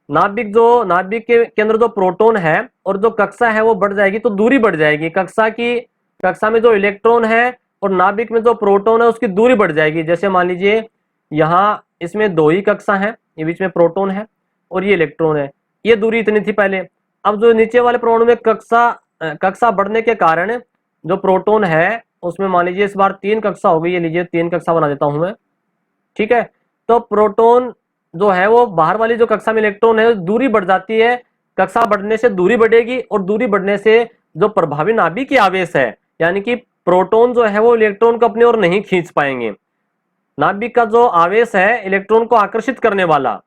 नाभिक के अंदर जो प्रोटॉन है और जो कक्षा है वो बढ़ जाएगी, तो दूरी बढ़ जाएगी। कक्षा में जो इलेक्ट्रॉन है और नाभिक में जो प्रोटॉन है उसकी दूरी बढ़ जाएगी। जैसे मान लीजिए यहाँ इसमें 2 ही कक्षा है, ये बीच में प्रोटॉन है और ये इलेक्ट्रॉन है, ये दूरी इतनी थी पहले। अब जो नीचे वाले परमाणु में कक्षा बढ़ने के कारण जो प्रोटॉन है उसमें मान लीजिए इस बार 3 कक्षा हो गई, ये लीजिए 3 कक्षा बना देता हूं मैं, ठीक है। तो प्रोटॉन जो है वो बाहर वाली जो कक्षा में इलेक्ट्रॉन है दूरी बढ़ जाती है, कक्षा बढ़ने से दूरी बढ़ेगी और दूरी बढ़ने से जो प्रभावी नाभिकीय आवेश है, यानी कि प्रोटॉन जो है वो इलेक्ट्रॉन को अपनी ओर नहीं खींच पाएंगे। नाभिक का जो आवेश है इलेक्ट्रॉन को आकर्षित करने वाला,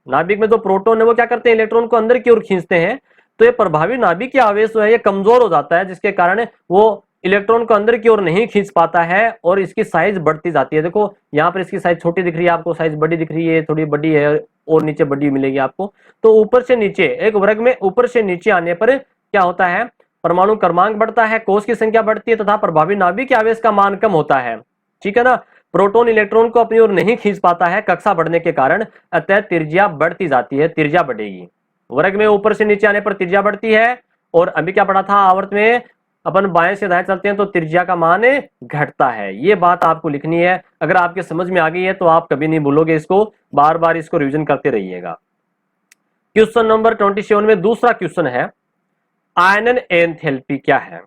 नाभिक में जो प्रोटॉन है वो क्या करते हैं, इलेक्ट्रॉन को अंदर की ओर खींचते हैं। तो ये प्रभावी नाभिकीय आवेश जो है ये कमजोर हो जाता है, जिसके कारण वो इलेक्ट्रॉन को अंदर की ओर नहीं खींच पाता है और इसकी साइज बढ़ती जाती है। देखो यहाँ पर इसकी साइज छोटी दिख रही है आपको, साइज बड़ी दिख रही है, थोड़ी बड़ी है और नीचे बड़ी मिलेगी आपको। तो ऊपर से नीचे एक वर्ग में ऊपर से नीचे आने पर क्या होता है, परमाणु क्रमांक बढ़ता है, कोष की संख्या बढ़ती है तथा प्रभावी नाभिकीय आवेश का मान कम होता है, ठीक है ना। प्रोटॉन इलेक्ट्रॉन को अपनी ओर नहीं खींच पाता है कक्षा बढ़ने के कारण, अतः त्रिज्या बढ़ती जाती है, त्रिज्या बढ़ेगी। वर्ग में ऊपर से नीचे आने पर त्रिज्या बढ़ती है। और अभी क्या पढ़ा था, आवर्त में अपन बाएं से दाएं चलते हैं तो त्रिज्या का मान घटता है। ये बात आपको लिखनी है, अगर आपके समझ में आ गई है तो आप कभी नहीं भूलोगे इसको, बार बार इसको रिविजन करते रहिएगा। क्वेश्चन नंबर 27 में दूसरा क्वेश्चन है, आयनन एंथैल्पी क्या है।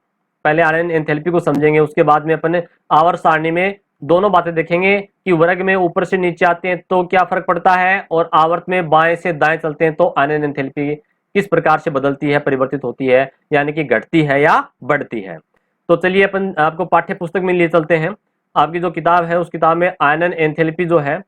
पहले आयनन एंथैल्पी को समझेंगे, उसके बाद में अपन आवर्त सारणी में दोनों बातें देखेंगे कि वर्ग में ऊपर से नीचे आते हैं तो क्या फर्क पड़ता है और आवर्त में बाएं से दाएं चलते हैं तो आयनन एंथैल्पी किस प्रकार से बदलती है, परिवर्तित होती है, यानी कि घटती है या बढ़ती है। तो चलिए अपन आपको पाठ्य पुस्तक में लिए चलते हैं। आपकी जो किताब है उस किताब में आयनन एंथैल्पी जो है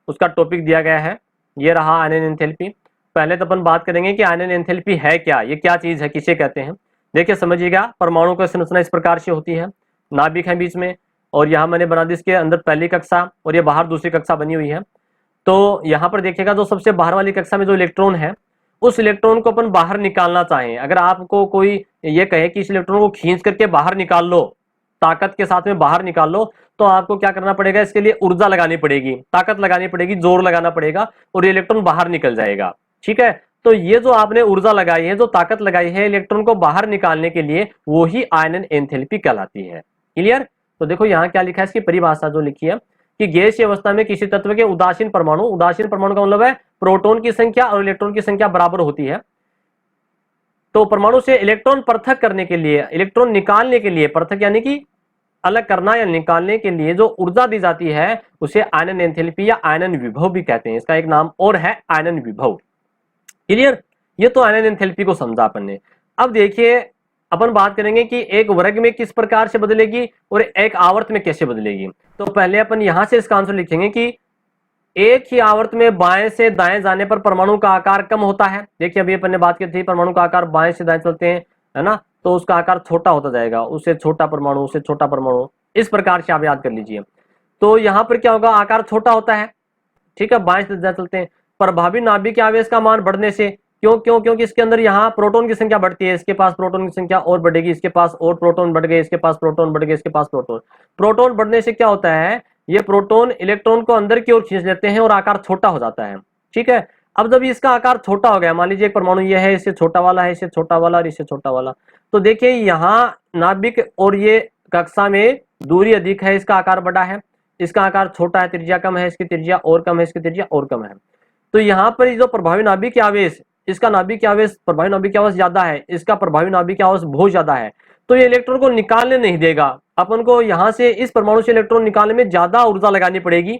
उसका टॉपिक दिया गया है, ये रहा आयनन एंथैल्पी। पहले तो अपन बात करेंगे कि आयनन एंथैल्पी है क्या, ये क्या चीज है, किसे कहते हैं। देखिए समझिएगा, परमाणु की संरचना इस प्रकार से होती है, नाभिक है बीच में और यहाँ मैंने बना दी इसके अंदर पहली कक्षा और ये बाहर दूसरी कक्षा बनी हुई है। तो यहाँ पर देखिएगा जो सबसे बाहर वाली कक्षा में जो इलेक्ट्रॉन है उस इलेक्ट्रॉन को अपन बाहर निकालना चाहें, अगर आपको कोई ये कहे कि इस इलेक्ट्रॉन को खींच करके बाहर निकाल लो, ताकत के साथ में बाहर निकाल लो, तो आपको क्या करना पड़ेगा, इसके लिए ऊर्जा लगानी पड़ेगी, ताकत लगानी पड़ेगी, जोर लगाना पड़ेगा और ये इलेक्ट्रॉन बाहर निकल जाएगा, ठीक है। तो ये जो आपने ऊर्जा लगाई है, जो ताकत लगाई है इलेक्ट्रॉन को बाहर निकालने के लिए, वो ही आयनन एंथैल्पी कहलाती है। क्लियर। तो देखो यहाँ क्या लिखा है, इसकी परिभाषा जो लिखी है कि गैसीय अवस्था में किसी तत्व के उदासीन परमाणु का मतलब है प्रोटॉन की संख्या और इलेक्ट्रॉन की संख्या बराबर होती है। तो परमाणु से इलेक्ट्रॉन पृथक करने के लिए, इलेक्ट्रॉन निकालने के लिए, पृथक यानी कि अलग करना या निकालने के लिए जो ऊर्जा दी जाती है उसे आयनन एंथैल्पी या आयनन विभव भी कहते हैं। इसका एक नाम और है आयनन विभव। क्लियर। ये तो आयनन एंथैल्पी को समझा अपन ने। अब देखिए अपन बात करेंगे कि एक वर्ग में किस प्रकार से बदलेगी और एक आवर्त में कैसे बदलेगी। तो पहले अपन यहां से इसका आंसर लिखेंगे कि एक ही आवर्त में बाएं से दाएं जाने पर परमाणु का आकार कम होता है। देखिए अभी अपन ने बात की थी परमाणु का आकार बाएं से दाएं चलते हैं, है ना, तो उसका आकार छोटा होता जाएगा, उससे छोटा परमाणु, उससे छोटा परमाणु, इस प्रकार से आप याद कर लीजिए। तो यहाँ पर क्या होगा, आकार छोटा होता है, ठीक है, बाएं से दाएं चलते हैं। प्रभावी नाभिक आवेश का मान बढ़ने से, क्योंकि इसके अंदर यहाँ प्रोटॉन की संख्या बढ़ती है, इसके पास प्रोटॉन की संख्या और बढ़ेगी, इसके पास और प्रोटॉन बढ़ गए, इसके पास प्रोटॉन बढ़ गए, इसके पास प्रोटॉन बढ़ने से क्या होता है, ये प्रोटॉन इलेक्ट्रॉन को अंदर की ओर खींच लेते हैं और आकार छोटा हो जाता है, ठीक है। अब जब इसका आकार छोटा हो गया, मान लीजिए एक परमाणु ये है, इससे छोटा वाला है, इससे छोटा वाला और इससे छोटा वाला, तो देखिए यहाँ नाभिक और ये कक्षा में दूरी अधिक है, इसका आकार बड़ा है, इसका आकार छोटा है, त्रिज्या कम है, इसकी त्रिज्या और कम है, इसकी त्रिज्या और कम है। तो यहाँ पर जो प्रभावी नाभिक आवेश, इसका नाभिक आवेश, प्रभावी नाभिक आवेश ज्यादा है, इसका प्रभावी नाभिक आवेश बहुत ज्यादा है, तो ये इलेक्ट्रॉन को निकालने नहीं देगा। अपन को यहां से इस परमाणु से इलेक्ट्रॉन निकालने में ज्यादा ऊर्जा लगानी पड़ेगी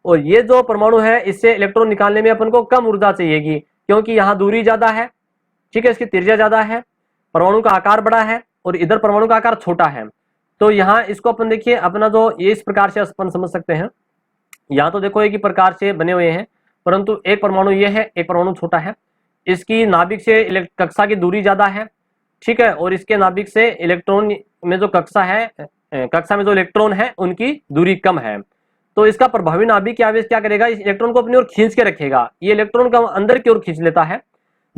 और ये जो परमाणु है इससे इलेक्ट्रॉन निकालने में अपन को कम ऊर्जा चाहिएगी, क्योंकि यहाँ दूरी ज्यादा है, ठीक है, इसकी त्रिज्या ज्यादा है, परमाणु का आकार बड़ा है और इधर परमाणु का आकार छोटा है। तो यहाँ इसको अपन देखिए अपना जो ये इस प्रकार से अपन समझ सकते हैं। यहाँ तो देखो एक ही प्रकार से बने हुए हैं, परंतु एक परमाणु ये है, एक परमाणु छोटा है, इसकी नाभिक से कक्षा की दूरी ज्यादा है, ठीक है, और इसके नाभिक से इलेक्ट्रॉन में जो कक्षा है, कक्षा में जो इलेक्ट्रॉन है उनकी दूरी कम है। तो इसका प्रभावी नाभिक आवेश क्या करेगा, इस इलेक्ट्रॉन को अपनी ओर खींच के रखेगा, ये इलेक्ट्रॉन का अंदर की ओर खींच लेता है,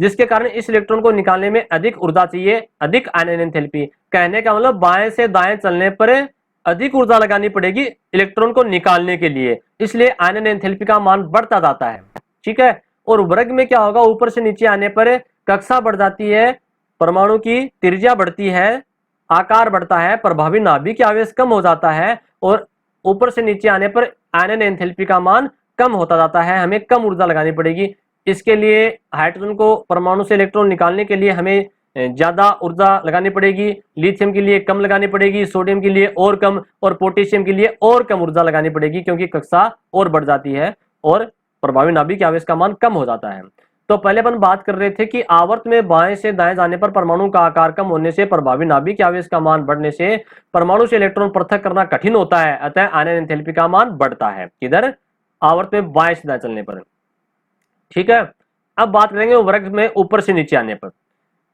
जिसके कारण इस इलेक्ट्रॉन को निकालने में अधिक ऊर्जा चाहिए, अधिक आयनन एंथैल्पी। कहने का मतलब बाएं से दाएं चलने पर अधिक ऊर्जा लगानी पड़ेगी इलेक्ट्रॉन को निकालने के लिए, इसलिए आयनन एंथैल्पी का मान बढ़ता जाता है। ठीक है, और वर्ग में क्या होगा, ऊपर से नीचे आने पर कक्षा बढ़ जाती है, परमाणु की त्रिज्या बढ़ती है, आकार बढ़ता है, प्रभावी नाभिक आवेश कम हो जाता है, और ऊपर से नीचे आने पर आयनन एंथैल्पी का मान कम होता जाता है। हमें कम ऊर्जा लगानी पड़ेगी। इसके लिए हाइड्रोजन को परमाणु से इलेक्ट्रॉन निकालने के लिए हमें ज्यादा ऊर्जा लगानी पड़ेगी, लिथियम के लिए कम लगानी पड़ेगी, सोडियम के लिए और कम, और पोटेशियम के लिए और कम ऊर्जा लगानी पड़ेगी, क्योंकि कक्षा और बढ़ जाती है और प्रभावी नाभिक आवेश का मान कम हो जाता है। तो पहले अपन बात कर रहे थे कि आवर्त में बाएं से दाएं जाने पर परमाणु का आकार कम होने से प्रभावी नाभिक आवेश का मान बढ़ने से परमाणु से इलेक्ट्रॉन पृथक करना कठिन होता है, अतः आयनन एंथैल्पी का मान बढ़ता है। किधर, आवर्त में बाएं से दाएं चलने पर। ठीक है, अब बात करेंगे वर्ग में ऊपर से नीचे आने पर।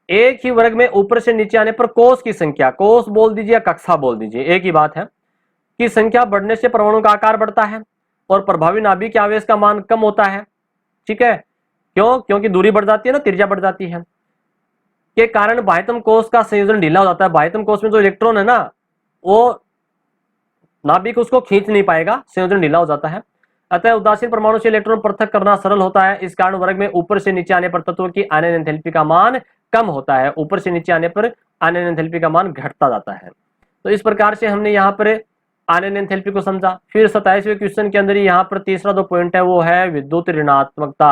एक ही वर्ग में ऊपर से नीचे आने पर कोष की संख्या, कोष बोल दीजिए या कक्षा बोल दीजिए, एक ही बात है, की संख्या बढ़ने से परमाणु का आकार बढ़ता है और प्रभावी नाभिक आवेश का मान कम होता है। ठीक है, क्यों, क्योंकि दूरी बढ़ जाती है ना, त्रिज्या बढ़ जाती है, के कारण बाह्यतम कोष का संयोजन ढीला हो जाता है। बाह्यतम कोष में जो इलेक्ट्रॉन है ना, वो नाभिक उसको खींच नहीं पाएगा, संयोजन ढीला हो जाता है, अतः उदासीन परमाणु से इलेक्ट्रॉन पृथक करना सरल होता है। इस कारण वर्ग में ऊपर से नीचे आने पर तत्व की आयनन एंथैल्पी का मान कम होता है, ऊपर से नीचे आने पर आयनन एंथैल्पी का मान घटता जाता है। तो इस प्रकार से हमने यहाँ पर आयनन एंथैल्पी को समझा। फिर 27वें क्वेश्चन के अंदर यहाँ पर तीसरा जो पॉइंट है वो है विद्युत ऋणात्मकता।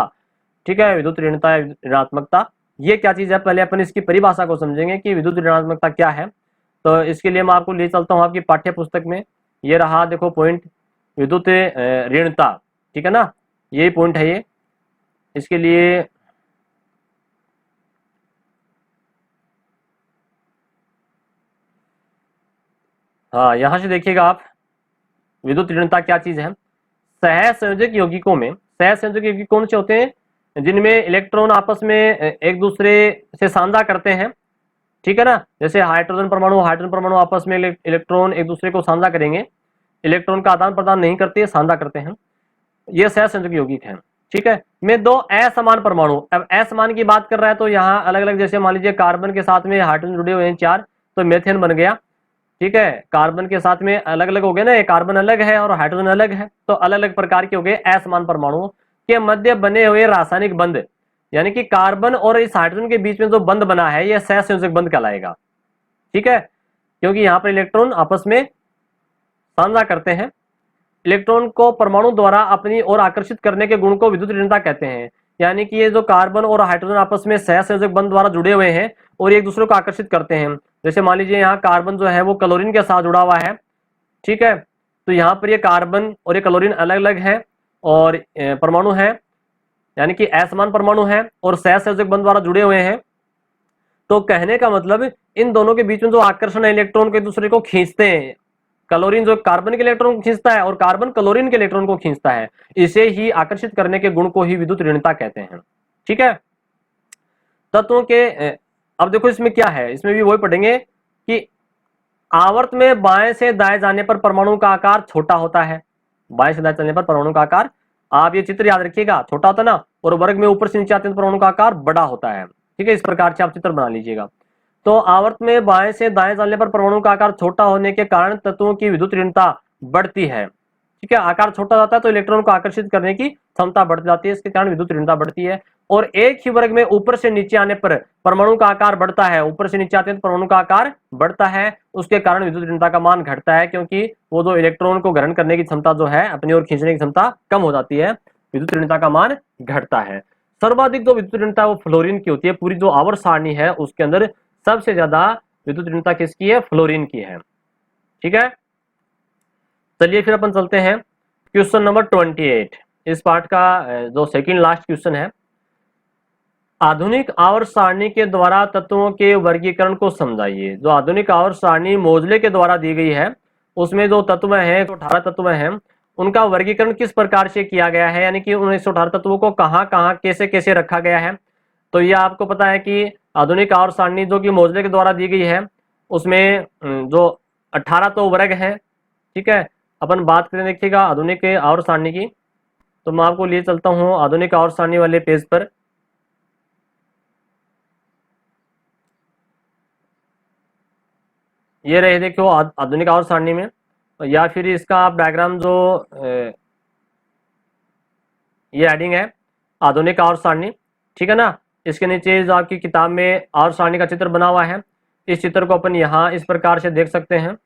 ठीक है, विद्युत ऋणात्मकता ये क्या चीज है, पहले अपन इसकी परिभाषा को समझेंगे कि विद्युत ऋणात्मकता क्या है। तो इसके लिए मैं आपको ले चलता हूँ आपकी पाठ्य पुस्तक में, ये रहा देखो पॉइंट, विद्युत ऋणता। ठीक है ना, यही पॉइंट है ये। इसके लिए हाँ, यहां से देखिएगा आप, विद्युत ऋणता क्या चीज है। सहसंयोजक यौगिकों में, सहसंयोजक यौगिक कौन से होते हैं, जिनमें इलेक्ट्रॉन आपस में एक दूसरे से साझा करते हैं। ठीक है ना, जैसे हाइड्रोजन परमाणु आपस में इलेक्ट्रॉन एक दूसरे को साझा करेंगे, इलेक्ट्रॉन का आदान प्रदान नहीं करते, साझा करते हैं, ये सहसंयोजक यौगिक हैं। ठीक है, में दो असमान परमाणु, अब असमान की बात कर रहा है तो यहाँ अलग अलग, जैसे मान लीजिए कार्बन के साथ में हाइड्रोजन जुड़े हुए हैं 4, तो मेथेन बन गया। ठीक है, कार्बन के साथ में अलग अलग हो गए ना, ये कार्बन अलग है और हाइड्रोजन अलग है, तो अलग अलग प्रकार के हो गए असमान परमाणुओं के मध्य बने हुए रासायनिक बंध, यानी कि कार्बन और इस हाइड्रोजन के बीच में जो बंध बना है यह सहसंयोजक बंध कहलाएगा। ठीक है, क्योंकि यहाँ पर इलेक्ट्रॉन आपस में साझा करते हैं। इलेक्ट्रॉन को परमाणु द्वारा अपनी ओर आकर्षित करने के गुण को विद्युत ऋणता कहते हैं, यानी कि ये जो कार्बन और हाइड्रोजन आपस में सहसंयोजक बंध द्वारा जुड़े हुए हैं और एक दूसरे को आकर्षित करते हैं। जैसे मान लीजिए यहाँ कार्बन जो है वो क्लोरीन के साथ जुड़ा हुआ है। ठीक है, तो यहाँ पर ये कार्बन और ये क्लोरीन अलग अलग है और परमाणु है, यानी कि असमान परमाणु है और सहसंयोजक बंध द्वारा जुड़े हुए हैं। तो कहने का मतलब इन दोनों के बीच में जो आकर्षण है, इलेक्ट्रॉन को एक दूसरे को खींचते हैं, क्लोरीन जो कार्बन के इलेक्ट्रॉन को खींचता है और कार्बन क्लोरीन के इलेक्ट्रॉन को खींचता है, इसे ही आकर्षित करने के गुण को ही विद्युत ऋणता कहते हैं। ठीक है, तत्वों के अब देखो इसमें क्या है, इसमें भी वही पढ़ेंगे कि आवर्त में बाएं से दाएं जाने पर परमाणु का आकार छोटा होता है, बाएं से दाएं चलने पर परमाणु का आकार, आप ये चित्र याद रखिएगा, छोटा होता ना, और वर्ग में ऊपर से नीचे आते हैं तो परमाणु का आकार बड़ा होता है। ठीक है, इस प्रकार से आप चित्र बना लीजिएगा। तो आवर्त में बाएं से दाएं चलने पर परमाणु का आकार छोटा होने के कारण तत्वों की विद्युत ऋणता बढ़ती है। ठीक है, आकार छोटा जाता है तो इलेक्ट्रॉन को आकर्षित करने की क्षमता बढ़ जाती है, इसके कारण विद्युत ऋणता बढ़ती है। और एक ही वर्ग में ऊपर से नीचे आने पर परमाणु का आकार बढ़ता है, ऊपर से नीचे आते हैं तो परमाणु का आकार बढ़ता है, उसके कारण विद्युत ऋणता का मान घटता है, क्योंकि वो जो इलेक्ट्रॉन को ग्रहण करने की क्षमता जो है, अपनी ओर खींचने की क्षमता कम हो जाती है, विद्युत ऋणता का मान घटता है। सर्वाधिक जो विद्युत ऋणता है वो फ्लोरीन की होती है, पूरी जो आवर्त सारणी है उसके अंदर सबसे ज्यादा विद्युत ऋणता किसकी है, फ्लोरीन की है। ठीक है, चलिए फिर अपन चलते हैं क्वेश्चन नंबर 28, इस पार्ट का जो सेकंड लास्ट क्वेश्चन है। आधुनिक आवर्त सारणी के द्वारा तत्वों के वर्गीकरण को समझाइए। जो आधुनिक आवर्त सारणी मोजले के द्वारा दी गई है उसमें जो तत्व हैं, तो 18 तत्व हैं, उनका वर्गीकरण किस प्रकार से किया गया है, यानी कि उन 118 तत्वों को कहाँ कहाँ कैसे कैसे रखा गया है। तो ये आपको पता है कि आधुनिक आवर्त सारणी जो कि मोजले के द्वारा दी गई है उसमें जो 18 तो वर्ग है। ठीक है, अपन बात करें देखिएगा आधुनिक आवर्त सारणी की, तो मैं आपको लिए चलता हूँ आधुनिक आवर्त सारणी वाले पेज पर। ये रहे देखो आधुनिक आवर्त सारणी में, या फिर इसका आप डायग्राम जो ये एडिंग है आधुनिक आवर्त सारणी, ठीक है ना। इसके नीचे जो आपकी किताब में आवर्त सारणी का चित्र बना हुआ है, इस चित्र को अपन यहाँ इस प्रकार से देख सकते हैं,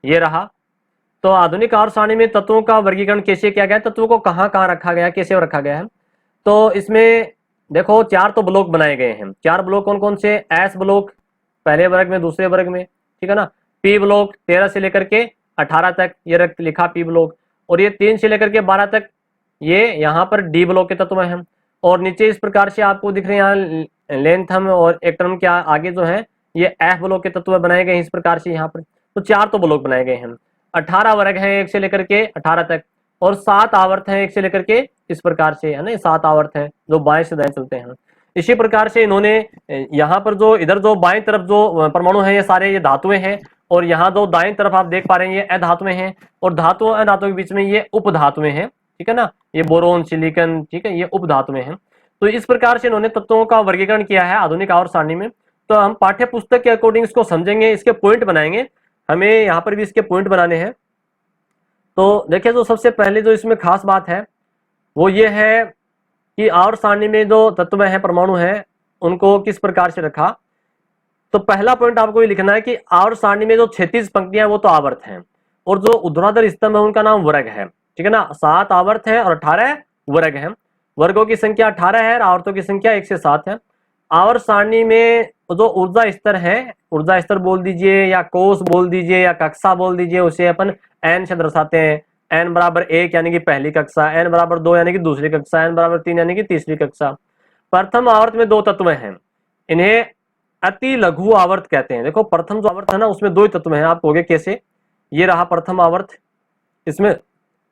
ये रहा। तो आधुनिक आवर्त सारणी में तत्वों का वर्गीकरण कैसे किया गया, तत्वों को कहाँ कहाँ रखा गया, कैसे रखा गया है। तो इसमें देखो 4 तो ब्लॉक बनाए गए हैं। 4 ब्लॉक कौन कौन से, एस ब्लॉक पहले वर्ग में, दूसरे वर्ग में, ठीक है ना। पी ब्लॉक 13 से लेकर के 18 तक, ये लिखा पी ब्लॉक। और ये 3 से लेकर के 12 तक ये यहाँ पर डी ब्लॉक के तत्व हैं। और नीचे इस प्रकार से आपको दिख रहे हैं यहाँ लेंथम और एक्टर्म के आगे जो है ये एफ ब्लॉक के तत्व बनाए गए हैं इस प्रकार से यहाँ पर। तो 4 तो ब्लॉक बनाए गए हैं। 18 वर्ग हैं 1 से लेकर के 18 तक, और 7 आवर्त हैं 1 से लेकर के इस प्रकार से, है ना। 7 आवर्त हैं जो बाएं से दाएं चलते हैं। इसी प्रकार से इन्होंने यहाँ पर जो इधर जो बाएं तरफ जो परमाणु हैं ये सारे ये धातुएं हैं, और यहाँ जो दाएं तरफ आप देख पा रहे हैं ये अधातुएं हैं, और धातु अधातु के बीच में ये उपधातुएं हैं, ठीक है ना। ये बोरोन, सिलिकॉन, ठीक है, ये उपधातुएं हैं। तो इस प्रकार से इन्होंने तत्वों का वर्गीकरण किया है आधुनिक आवर्त सारणी में। तो हम पाठ्य पुस्तक के अकॉर्डिंग इसको समझेंगे, इसके पॉइंट बनाएंगे, हमें यहाँ पर भी इसके पॉइंट बनाने हैं। तो देखिए जो सबसे पहले जो इसमें खास बात है वो ये है कि आवर्त सारणी में जो तत्व हैं, परमाणु हैं, उनको किस प्रकार से रखा। तो पहला पॉइंट आपको ये लिखना है कि आवर्त सारणी में जो 36 पंक्तियां हैं वो तो आवर्त हैं, और जो ऊर्ध्वाधर स्तंभ है उनका नाम वर्ग है, ठीक है ना। 7 आवर्त है और 18 वर्ग है। वर्गों की संख्या 18 है और आवर्तों की संख्या 1 से 7 है। आवर्त सारणी में जो ऊर्जा स्तर है, ऊर्जा स्तर बोल दीजिए या कोष बोल दीजिए या कक्षा बोल दीजिए, उसे अपन एन से दर्शाते हैं। एन बराबर 1 यानी कि पहली कक्षा, एन बराबर 2 यानी कि दूसरी कक्षा, एन बराबर 3 यानी कि तीसरी कक्षा। प्रथम आवर्त में 2 तत्व हैं, इन्हें अति लघु आवर्त कहते हैं। देखो प्रथम जो आवर्त है ना उसमें 2 तत्व हैं, आप कहोगे कैसे। ये रहा प्रथम आवर्त, इसमें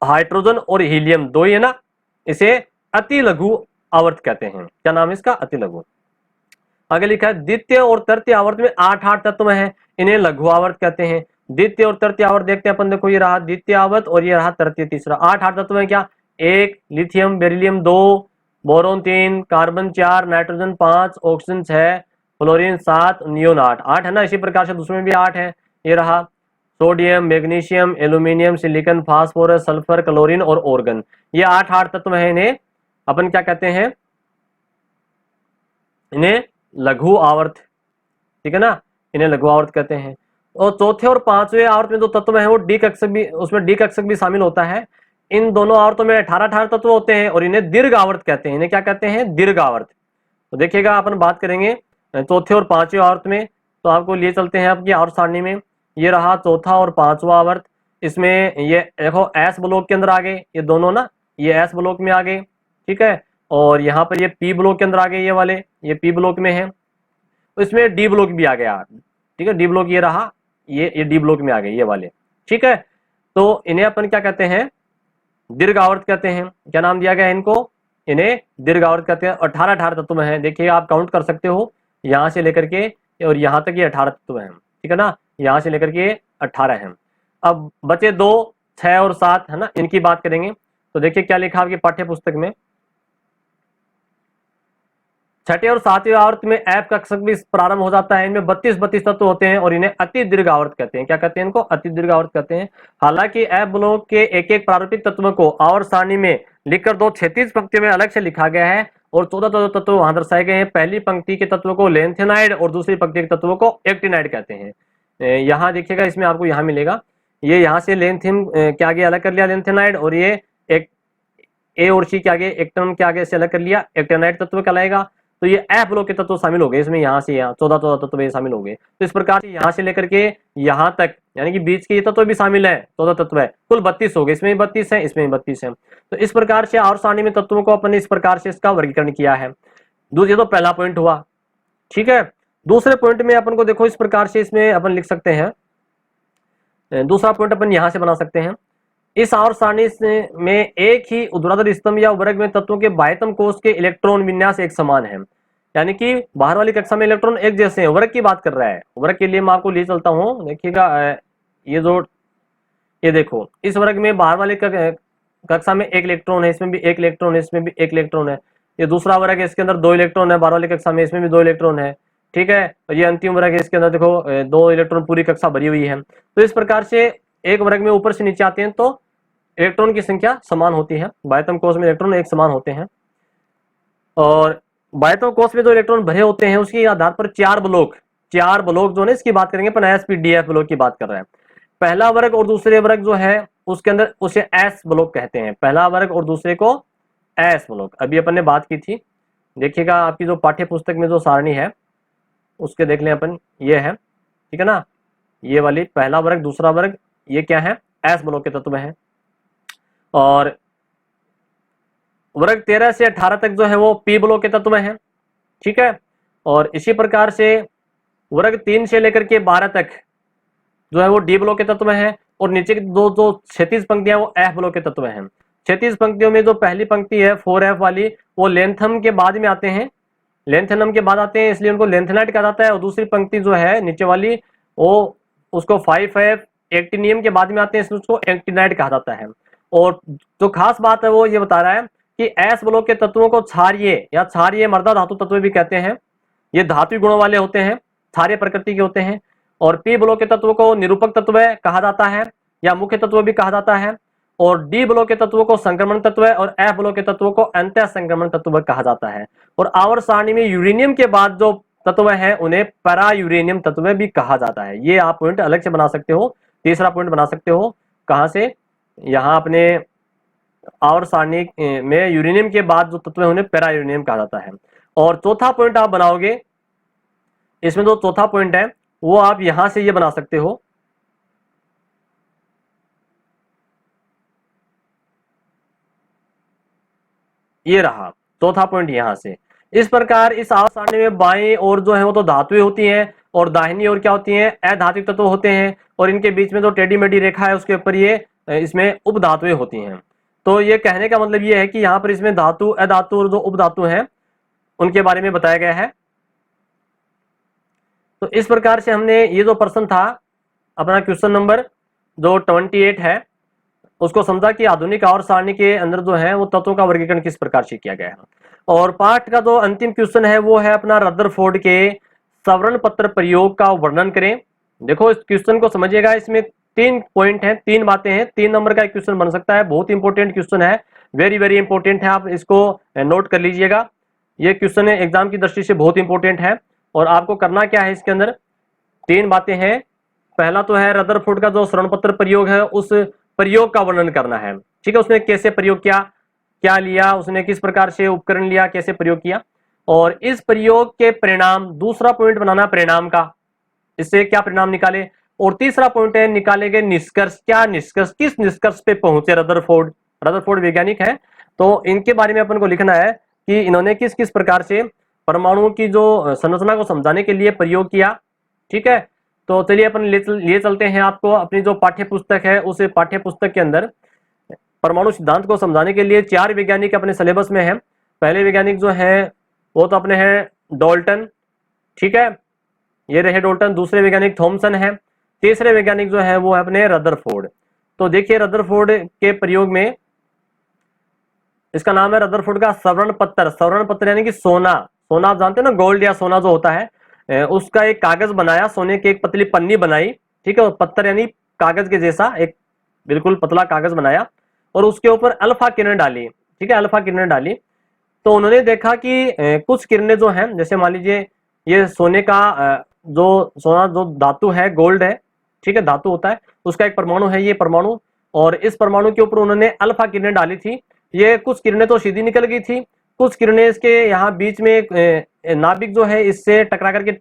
हाइड्रोजन और हीलियम 2 ही है ना, इसे अति लघु आवर्त कहते हैं। क्या नाम है इसका, अति लघु। आगे लिखा है द्वितीय और तृतीय आवर्त में 8 तत्व हैं, इन्हें लघु आवर्त कहते हैं। द्वितीय और तृतीय आवर्त देखते हैं अपन, देखो ये रहा द्वितीय आवर्त और ये रहा तृतीय तीसरा। 8 तत्व है क्या, 1 lithium beryllium 2, boron 3, carbon 4, nitrogen 5, oxygen 6, fluorine 7, neon 8 है ना। इसी प्रकार से दूसरे में भी 8 है, ये रहा sodium, magnesium, aluminium, silicon, phosphorus, sulphur, chlorine और ऑर्गन। ये 8 तत्व है, इन्हें अपन क्या कहते हैं, इन्हें लघु आवर्त, ठीक है ना, इन्हें लघु आवर्त कहते हैं। और चौथे और पांचवें आवर्त में जो तत्व है वो डी कक्षक भी, उसमें डी कक्षक भी शामिल होता है। इन दोनों आवर्तों में 18 तत्व होते हैं और इन्हें दीर्घ आवर्त कहते हैं। इन्हें क्या कहते हैं, दीर्घ आवर्त। तो देखिएगा अपन बात करेंगे चौथे और पांचवें आवर्त में, तो आपको लिए चलते हैं आपकी आवर्त सारणी में। ये रहा चौथा और पांचवा आवर्त, इसमें ये देखो एस ब्लॉक के अंदर आ गए ये दोनों ना, ये एस ब्लॉक में आ गए, ठीक है। और यहाँ पर ये पी ब्लॉक के अंदर आ गए, ये वाले ये पी ब्लॉक में है। तो इसमें डी ब्लॉक भी आ गया, ठीक है, डी ब्लॉक ये रहा, ये डी ब्लॉक में आ गए ये वाले, ठीक है। तो इन्हें अपन क्या कहते हैं, दीर्घ आवर्त कहते हैं। क्या नाम दिया गया है इनको, इन्हें दीर्घ आवर्त कहते हैं। 18 तत्व हैं, देखिए आप काउंट कर सकते हो, यहाँ से लेकर के और यहाँ तक ये 18 तत्व हैं, ठीक है ना, यहाँ से लेकर के 18 हैं। अब बचे 2, 6 और 7 है ना, इनकी बात करेंगे। तो देखिए क्या लिखा आपकी पाठ्य पुस्तक में, छठे और सातवें आवर्त में एफ कक्षक भी प्रारंभ हो जाता है। इनमें 32 तत्व होते हैं और इन्हें अति दीर्घ आवर्त कहते हैं। क्या कहते हैं इनको, अति दीर्घ आवर्त कहते हैं। हालांकि एफ ब्लॉक के एक एक प्रारूपिक तत्व को आवर्त सारणी में लिखकर 2 36 पंक्तियों में अलग से लिखा गया है और 14 तत्व वहां दर्शाए गए हैं। पहली पंक्ति के तत्व को लेंथेनाइड और दूसरी पंक्ति के तत्व को एक्टिनाइड कहते हैं। यहाँ देखिएगा, इसमें आपको यहाँ मिलेगा, ये यहाँ से लेंथिन के आगे अलग कर लिया लेंथेनाइड, और ये एक ए और सी के आगे एक्टन के आगे से अलग कर लिया, एक्टिनाइड तत्व कहलाएगा। तो ये एफ ब्लॉक के तत्व शामिल हो गए इसमें, यहाँ से यहाँ 14 तत्व ये शामिल हो गए। तो इस प्रकार से यहाँ से लेकर के यहाँ तक यानी कि बीच के ये तत्व भी शामिल है, 14 तत्व है, कुल 32 हो गए। इसमें भी 32 है, इसमें भी 32 है। तो इस प्रकार से आवर्त सारणी में तत्वों को अपन इस प्रकार से इसका वर्गीकरण किया है। दूसरे तो पहला पॉइंट हुआ, ठीक है। दूसरे पॉइंट में अपन को देखो इस प्रकार से इसमें अपन लिख सकते हैं, दूसरा पॉइंट अपन यहाँ से बना सकते हैं। इस आवर्त सारणी में एक ही ऊर्ध्वाधर स्तंभ या वर्ग में तत्वों के बाह्यतम कोष के इलेक्ट्रॉन विन्यास एक समान है, यानी कि बाहर वाली कक्षा में इलेक्ट्रॉन एक जैसे हैं। वर्ग की बात कर रहा है, वर्ग के लिए मैं आपको ले चलता हूं, देखिएगा ये जो ये देखो, इस वर्ग में बाहर वाली कक्षा में 1 इलेक्ट्रॉन है, इसमें भी 1 इलेक्ट्रॉन है, इसमें भी 1 इलेक्ट्रॉन है। ये दूसरा वर्ग है, इसके अंदर 2 इलेक्ट्रॉन है, बाहर वाली कक्षा में इसमें भी 2 इलेक्ट्रॉन है। ठीक है। तो ये अंतिम वर्ग है, इसके अंदर देखो 2 इलेक्ट्रॉन पूरी कक्षा भरी हुई है। तो इस प्रकार से एक वर्ग में ऊपर से नीचे आते हैं तो इलेक्ट्रॉन की संख्या समान होती है, बाह्यतम कोश में इलेक्ट्रॉन एक समान होते हैं। और बाह्यतम कोश में जो इलेक्ट्रॉन भरे होते हैं उसके आधार पर 4 ब्लॉक जो है इसकी बात करेंगे, अपन एसपीडीएफ ब्लॉक की बात कर रहे हैं। पहला वर्ग और दूसरे वर्ग जो है उसके अंदर उसे एस ब्लॉक कहते हैं, पहला वर्ग और दूसरे को एस ब्लॉक। अभी अपन ने बात की थी, देखिएगा आपकी जो पाठ्य पुस्तक में जो सारणी है उसके देख लें अपन, ये है, ठीक है ना, ये वाली पहला वर्ग दूसरा वर्ग ये क्या है, एस ब्लॉक के तत्व है। और वर्ग 13 से 18 तक जो है वो पी ब्लॉक के तत्व है, ठीक है। और इसी प्रकार से वर्ग 3 से लेकर के 12 तक जो है वो डी ब्लॉक के तत्व है। और नीचे की दो जो 36 पंक्तियां वो एफ ब्लॉक के तत्व हैं। 36 पंक्तियों में जो पहली पंक्ति है 4F वाली वो लेंथम के बाद में आते हैं, लेंथेनम के बाद आते हैं, इसलिए उनको लेंथेनाइट कहा जाता है। और दूसरी पंक्ति जो है नीचे वाली वो उसको 5F एक्टिनियम के बाद में आते हैं, इसलिए उसको एक्टिनाइट कहा जाता है। और जो खास बात है वो ये बता रहा है कि एस ब्लॉक के तत्वों को क्षारीय या क्षारीय मर्दा धातु तत्व भी कहते हैं। ये धातु गुणों वाले होते हैं, क्षारीय प्रकृति के होते हैं। और पी ब्लॉक के तत्वों को निरूपक तत्व कहा जाता है या मुख्य तत्व भी कहा जाता है। और डी ब्लॉक के तत्वों को संक्रमण तत्व और एफ ब्लॉक के तत्वों को अंतः संक्रमण तत्व कहा जाता है। और आवर्त सारणी में यूरेनियम के बाद जो तत्व हैं उन्हें पैरा यूरेनियम तत्व भी कहा जाता है। ये आप पॉइंट अलग से बना सकते हो, तीसरा पॉइंट बना सकते हो, कहां से, यहां अपने आवर्त सारणी में यूरेनियम के बाद जो तत्व है उन्हें पैरा यूरेनियम कहा जाता है। और चौथा पॉइंट आप बनाओगे, इसमें जो चौथा पॉइंट है वो आप यहां से ये बना सकते हो, ये रहा चौथा पॉइंट यहां से। इस प्रकार इस आवर्त सारणी में बाएं और जो है वो तो धातुएं होती हैं और दाहिनी ओर क्या होती हैं, अधात्विक तत्व होते हैं। और इनके बीच में जो टेढ़ी मेढ़ी रेखा है उसके ऊपर ये इसमें उपधातुएं होती हैं। तो ये कहने का मतलब ये है कि यहाँ पर इसमें धातु अधातु और जो उपधातु हैं उनके बारे में बताया गया है। तो इस प्रकार से हमने ये जो प्रश्न था अपना क्वेश्चन नंबर जो 28 है उसको समझा कि आधुनिक आवर्त सारणी के अंदर जो है वो तत्वों का वर्गीकरण किस प्रकार से किया गया है। और पाठ का जो अंतिम क्वेश्चन है वो है अपना रदरफोर्ड के सवर्ण पत्र प्रयोग का वर्णन करें। देखो इस क्वेश्चन को समझिएगा, इसमें 3 पॉइंट हैं, 3 बातें हैं, 3 नंबर का एक क्वेश्चन बन सकता है। बहुत इंपॉर्टेंट क्वेश्चन है, वेरी वेरी इंपॉर्टेंट है, आप इसको नोट कर लीजिएगा। ये क्वेश्चन एग्जाम की दृष्टि से बहुत इंपॉर्टेंट है। और आपको करना क्या है, इसके अंदर 3 बातें हैं। पहला तो है रदरफोर्ड का जो सवर्ण पत्र प्रयोग है उस प्रयोग का वर्णन करना है, ठीक है। उसने कैसे प्रयोग किया, क्या लिया उसने, किस प्रकार से उपकरण लिया, कैसे प्रयोग किया, और इस प्रयोग के परिणाम, दूसरा पॉइंट बनाना परिणाम का, इससे क्या परिणाम निकाले। और तीसरा पॉइंट है निकाले गए निष्कर्ष, क्या निष्कर्ष, किस निष्कर्ष पे पहुंचे रदरफोर्ड। रदरफोर्ड वैज्ञानिक है तो इनके बारे में अपन को लिखना है कि इन्होंने किस किस प्रकार से परमाणुओं की जो संरचना को समझाने के लिए प्रयोग किया, ठीक है। तो चलिए अपन लिए चलते हैं आपको अपनी जो पाठ्य पुस्तक है उस पाठ्य पुस्तक के अंदर परमाणु सिद्धांत को समझाने के लिए 4 वैज्ञानिक अपने सिलेबस में है। पहले वैज्ञानिक जो है वो तो अपने हैं डॉल्टन, ठीक है, ये रहे डॉल्टन। दूसरे वैज्ञानिक थॉमसन है। तीसरे वैज्ञानिक जो है वो है अपने रदरफोर्ड। तो देखिए रदरफोर्ड के प्रयोग में, इसका नाम है रदरफोर्ड का सवर्ण पत्र। सवर्ण पत्र यानी कि सोना, सोना आप जानते हैं ना, गोल्ड या सोना जो होता है उसका एक कागज बनाया, सोने की एक पतली पन्नी बनाई, ठीक है। और पत्थर यानी कागज के जैसा एक बिल्कुल पतला कागज बनाया और उसके ऊपर अल्फा किरण डाली, ठीक है, अल्फा किरण डाली। तो उन्होंने देखा कि कुछ किरणें जो हैं, जैसे मान लीजिए ये सोने का जो सोना जो धातु है, गोल्ड है, ठीक है, धातु होता है, उसका एक परमाणु है ये परमाणु। और इस परमाणु के ऊपर उन्होंने अल्फा किरणें डाली थी। ये कुछ किरणें तो सीधी निकल गई थी, कुछ किरणें इसके यहाँ बीच में नाभिक जो है इससे टकरा करके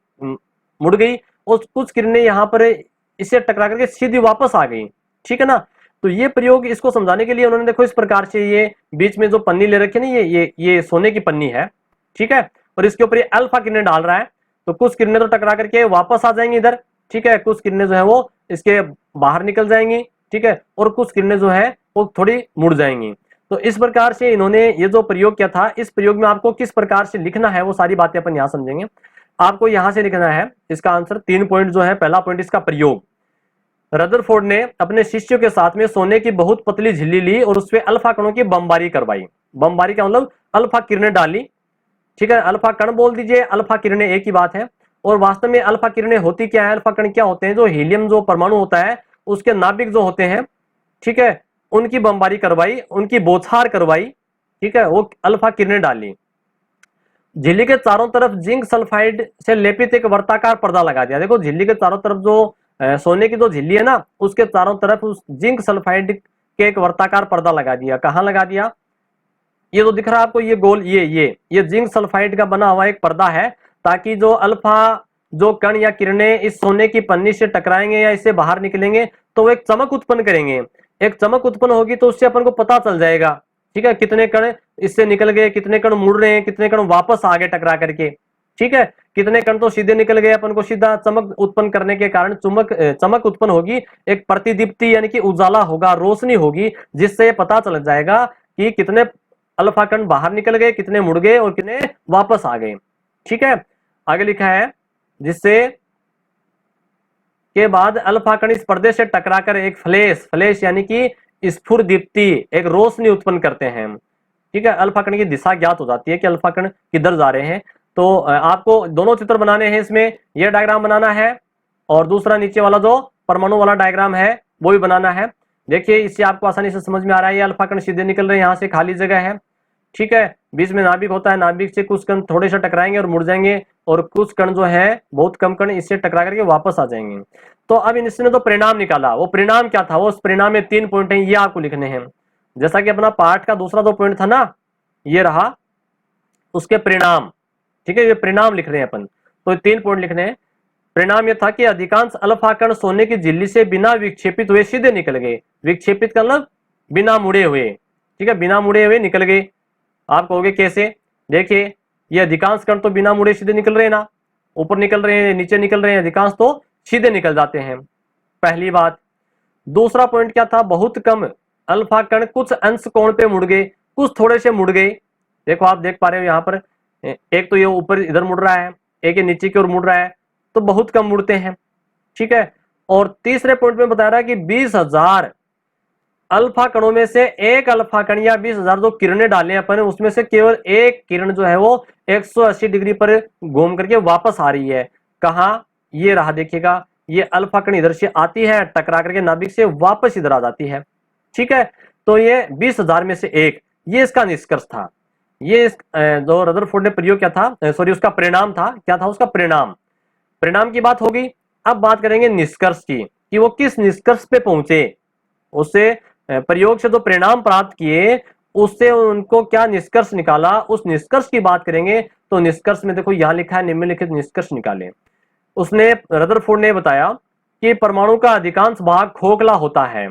मुड़ गई, और कुछ किरणें यहाँ पर इससे टकरा करके सीधी वापस आ गई, ठीक है ना। तो ये प्रयोग इसको समझाने के लिए उन्होंने देखो इस प्रकार से ये बीच में जो पन्नी ले रखी है ना, ये सोने की पन्नी है, ठीक है, और इसके ऊपर ये अल्फा किरणें डाल रहा है। तो कुछ किरणें तो टकरा करके वापस आ जाएंगी इधर, ठीक है, कुछ किरणें जो है वो इसके बाहर निकल जाएंगी, ठीक है, और कुछ किरणें जो है वो थोड़ी मुड़ जाएंगी। तो इस प्रकार से इन्होंने ये जो प्रयोग किया था, इस प्रयोग में आपको किस प्रकार से लिखना है वो सारी बातें अपन यहाँ समझेंगे। आपको यहां से लिखना है इसका आंसर, 3 पॉइंट जो है। पहला पॉइंट इसका प्रयोग, रदरफोर्ड ने अपने शिष्यों के साथ में सोने की बहुत पतली झिल्ली ली और उसपे अल्फा कणों की बमबारी करवाई। बमबारी का मतलब अल्फा किरणें डाली, ठीक है, अल्फा कण बोल दीजिए, अल्फा किरणें एक ही बात है। और वास्तव में अल्फा किरणें होती क्या है, अल्फा कण क्या होते हैं, जो हीलियम जो परमाणु होता है उसके नाभिक जो होते हैं, ठीक है, उनकी बमबारी करवाई, उनकी बौछार करवाई, ठीक है, वो अल्फा किरणें डाली। झिल्ली के चारों तरफ जिंक सल्फाइड से लेपित एक वर्ताकार पर्दा लगा दिया। देखो झिल्ली के चारों तरफ जो सोने की जो झिल्ली है ना, उसके चारों तरफ उस जिंक सल्फाइड के एक वर्ताकार पर्दा लगा दिया। कहां लगा दिया, ये तो दिख रहा है आपको, ये गोल, ये जिंक सल्फाइड का बना हुआ एक पर्दा है, ताकि जो अल्फा जो कण या किरणें इस सोने की पन्नी से टकराएंगे या इससे बाहर निकलेंगे तो वो एक चमक उत्पन्न करेंगे। एक चमक उत्पन्न होगी तो उससे अपन को पता चल जाएगा, ठीक है, कितने कण इससे निकल गए, कितने कण मुड़ रहे हैं, कितने कण वापस आ गए टकरा करके, ठीक है, कितने कण तो सीधे निकल गए। अपन को सीधा चमक उत्पन्न करने के कारण चमक उत्पन्न होगी, एक प्रतिदीप्ति यानी कि उजाला होगा, रोशनी होगी, जिससे पता चल जाएगा कि कितने अल्फा कण बाहर निकल गए, कितने मुड़ गए और कितने वापस आ गए, ठीक है। आगे लिखा है, जिससे के बाद अल्फा कण इस पर्दे से टकराकर एक फ्लैश यानी कि स्फुरदीप्ति, एक रोशनी उत्पन्न करते हैं, ठीक है। अल्फा कण की दिशा ज्ञात हो जाती है कि अल्फा कण किधर जा रहे हैं। तो आपको दोनों चित्र बनाने हैं इसमें, यह डायग्राम बनाना है और दूसरा नीचे वाला जो परमाणु वाला डायग्राम है वो भी बनाना है। देखिए इससे आपको आसानी से समझ में आ रहा है, ये अल्फा कण सीधे निकल रहे हैं, यहाँ से खाली जगह है, ठीक है, बीच में नाभिक होता है, नाभिक से कुछ कण थोड़े से टकराएंगे और मुड़ जाएंगे और कुछ कण जो है बहुत कम कण इससे टकरा करके वापस आ जाएंगे। तो अब इसने तो परिणाम निकाला, वो परिणाम क्या था, वो उस परिणाम में 3 पॉइंट हैं, ये आपको लिखने हैं। जैसा कि अपना पाठ का दूसरा जो पॉइंट था ना, ये रहा उसके परिणाम, ठीक है, ये परिणाम लिख रहे हैं अपन, तो 3 पॉइंट लिखने हैं। परिणाम यह था कि अधिकांश अल्फा कण सोने की झिल्ली से बिना विक्षेपित हुए सीधे निकल गए। विक्षेपित का मतलब बिना मुड़े हुए, ठीक है, बिना मुड़े हुए निकल गए। आप कहोगे कैसे, देखिए ये अधिकांश कण तो बिना मुड़े सीधे निकल रहे हैं ना, ऊपर निकल रहे हैं, नीचे निकल रहे हैं, अधिकांश तो सीधे निकल जाते हैं, पहली बात। दूसरा पॉइंट क्या था, बहुत कम अल्फा कण कुछ अंश कोण पे मुड़ गए, कुछ थोड़े से मुड़ गए। देखो आप देख पा रहे हो यहाँ पर, एक तो ये ऊपर इधर मुड़ रहा है, एक ये नीचे की ओर मुड़ रहा है, तो बहुत कम मुड़ते हैं, ठीक है। और तीसरे पॉइंट में बता रहा है कि 20,000 अल्फा कणों में से एक अल्फा कण या 20,000 जो किरणें डाले अपन, उसमें से केवल एक किरण जो है वो 180 डिग्री पर घूम करके वापस आ रही है। कहा, ये रहा, देखिएगा, ये अल्फा कण इधर से आती है, टकरा करके नाभिक से वापस इधर आ जाती है, ठीक है। तो ये 20,000 में से एक, ये इसका निष्कर्ष था। ये जो रदरफोर्ड ने प्रयोग किया था, सॉरी उसका परिणाम था, क्या था उसका परिणाम। परिणाम की बात होगी। अब बात करेंगे निष्कर्ष की, कि वो किस निष्कर्ष पे पहुंचे, उससे प्रयोग से जो परिणाम प्राप्त किए उससे उनको क्या निष्कर्ष निकाला, उस निष्कर्ष की बात करेंगे। तो निष्कर्ष में देखो यहां लिखा है, निम्नलिखित निष्कर्ष निकाले। उसने, रदरफोर्ड ने बताया कि परमाणु का अधिकांश भाग खोखला होता है,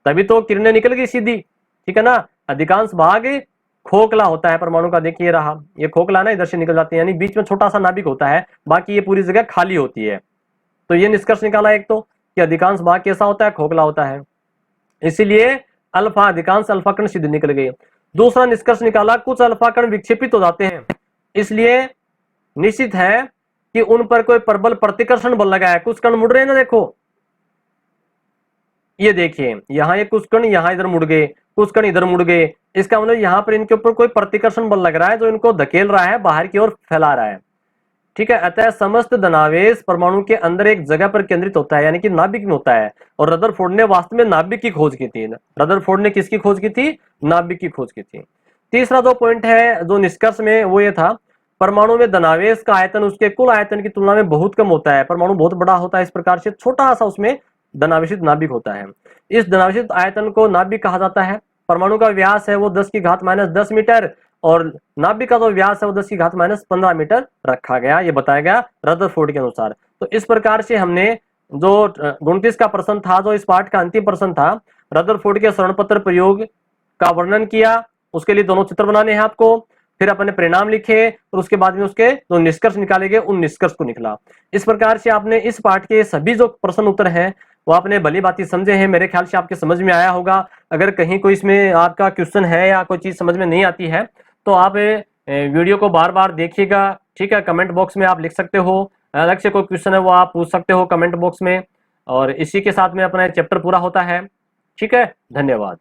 तभी तो किरणें निकल गई सीधी, ठीक है ना, अधिकांश भाग खोखला होता है परमाणु का। देखिए रहा, ये खोखला ना, इधर से निकल जाती है, यानी बीच में छोटा सा नाभिक होता है, बाकी ये पूरी जगह खाली होती है। तो ये निष्कर्ष निकाला एक तो, कि अधिकांश भाग कैसा होता है, खोखला होता है, इसीलिए अधिकांश अल्फा कण सीधे निकल गए। दूसरा निष्कर्ष निकाला, कुछ अल्फा कण विक्षेपित हो जाते हैं, इसलिए निश्चित है कि उन पर कोई प्रबल प्रतिकर्षण बल लगा है। कुछ कण मुड़ रहे हैं ना, देखो ये देखिए, यहाँ ये कुछ कण यहाँ इधर मुड़ गए, कुछ कण इधर मुड़ गए, इसका मतलब यहाँ पर इनके ऊपर कोई प्रतिकर्षण बल लग रहा है जो इनको धकेल रहा है, बाहर की ओर फैला रहा है, ठीक है। अतः समस्त धनावेश परमाणु के अंदर एक जगह पर केंद्रित होता है, यानी कि नाभिक में होता है। और रदरफोर्ड ने वास्तव में नाभिक की खोज की थी। रदरफोर्ड ने किसकी खोज की थी, नाभिक की खोज की थी। तीसरा जो पॉइंट है जो निष्कर्ष में, वो ये था, परमाणु में धनावेश का आयतन उसके कुल आयतन की तुलना में बहुत कम होता है। परमाणु बहुत बड़ा होता है, इस प्रकार से छोटा सा उसमें धनावेशित नाभिक होता है। इस धनावेशित आयतन को नाभिक कहा जाता है। परमाणु का व्यास है वो 10⁻⁻10 मीटर और नाभिक का जो व्यास है वो 10⁻⁻15 मीटर रखा गया, ये बताया गया रदरफोर्ड के अनुसार। तो इस प्रकार से हमने जो 29 का प्रश्न था, जो इस पाठ का अंतिम प्रश्न था, रदरफोर्ड के शरण पत्र प्रयोग का वर्णन किया। उसके लिए दोनों चित्र बनाने हैं आपको, फिर अपने परिणाम लिखे और उसके बाद में उसके जो निष्कर्ष निकाले गए उन निष्कर्ष को निकला। इस प्रकार से आपने इस पाठ के सभी जो प्रश्न उत्तर हैं वो आपने भली भांति समझे हैं। मेरे ख्याल से आपके समझ में आया होगा। अगर कहीं कोई इसमें आपका क्वेश्चन है या कोई चीज समझ में नहीं आती है तो आप वीडियो को बार बार देखिएगा, ठीक है। कमेंट बॉक्स में आप लिख सकते हो, अलग से कोई क्वेश्चन है वो आप पूछ सकते हो कमेंट बॉक्स में। और इसी के साथ में अपना चैप्टर पूरा होता है, ठीक है। धन्यवाद।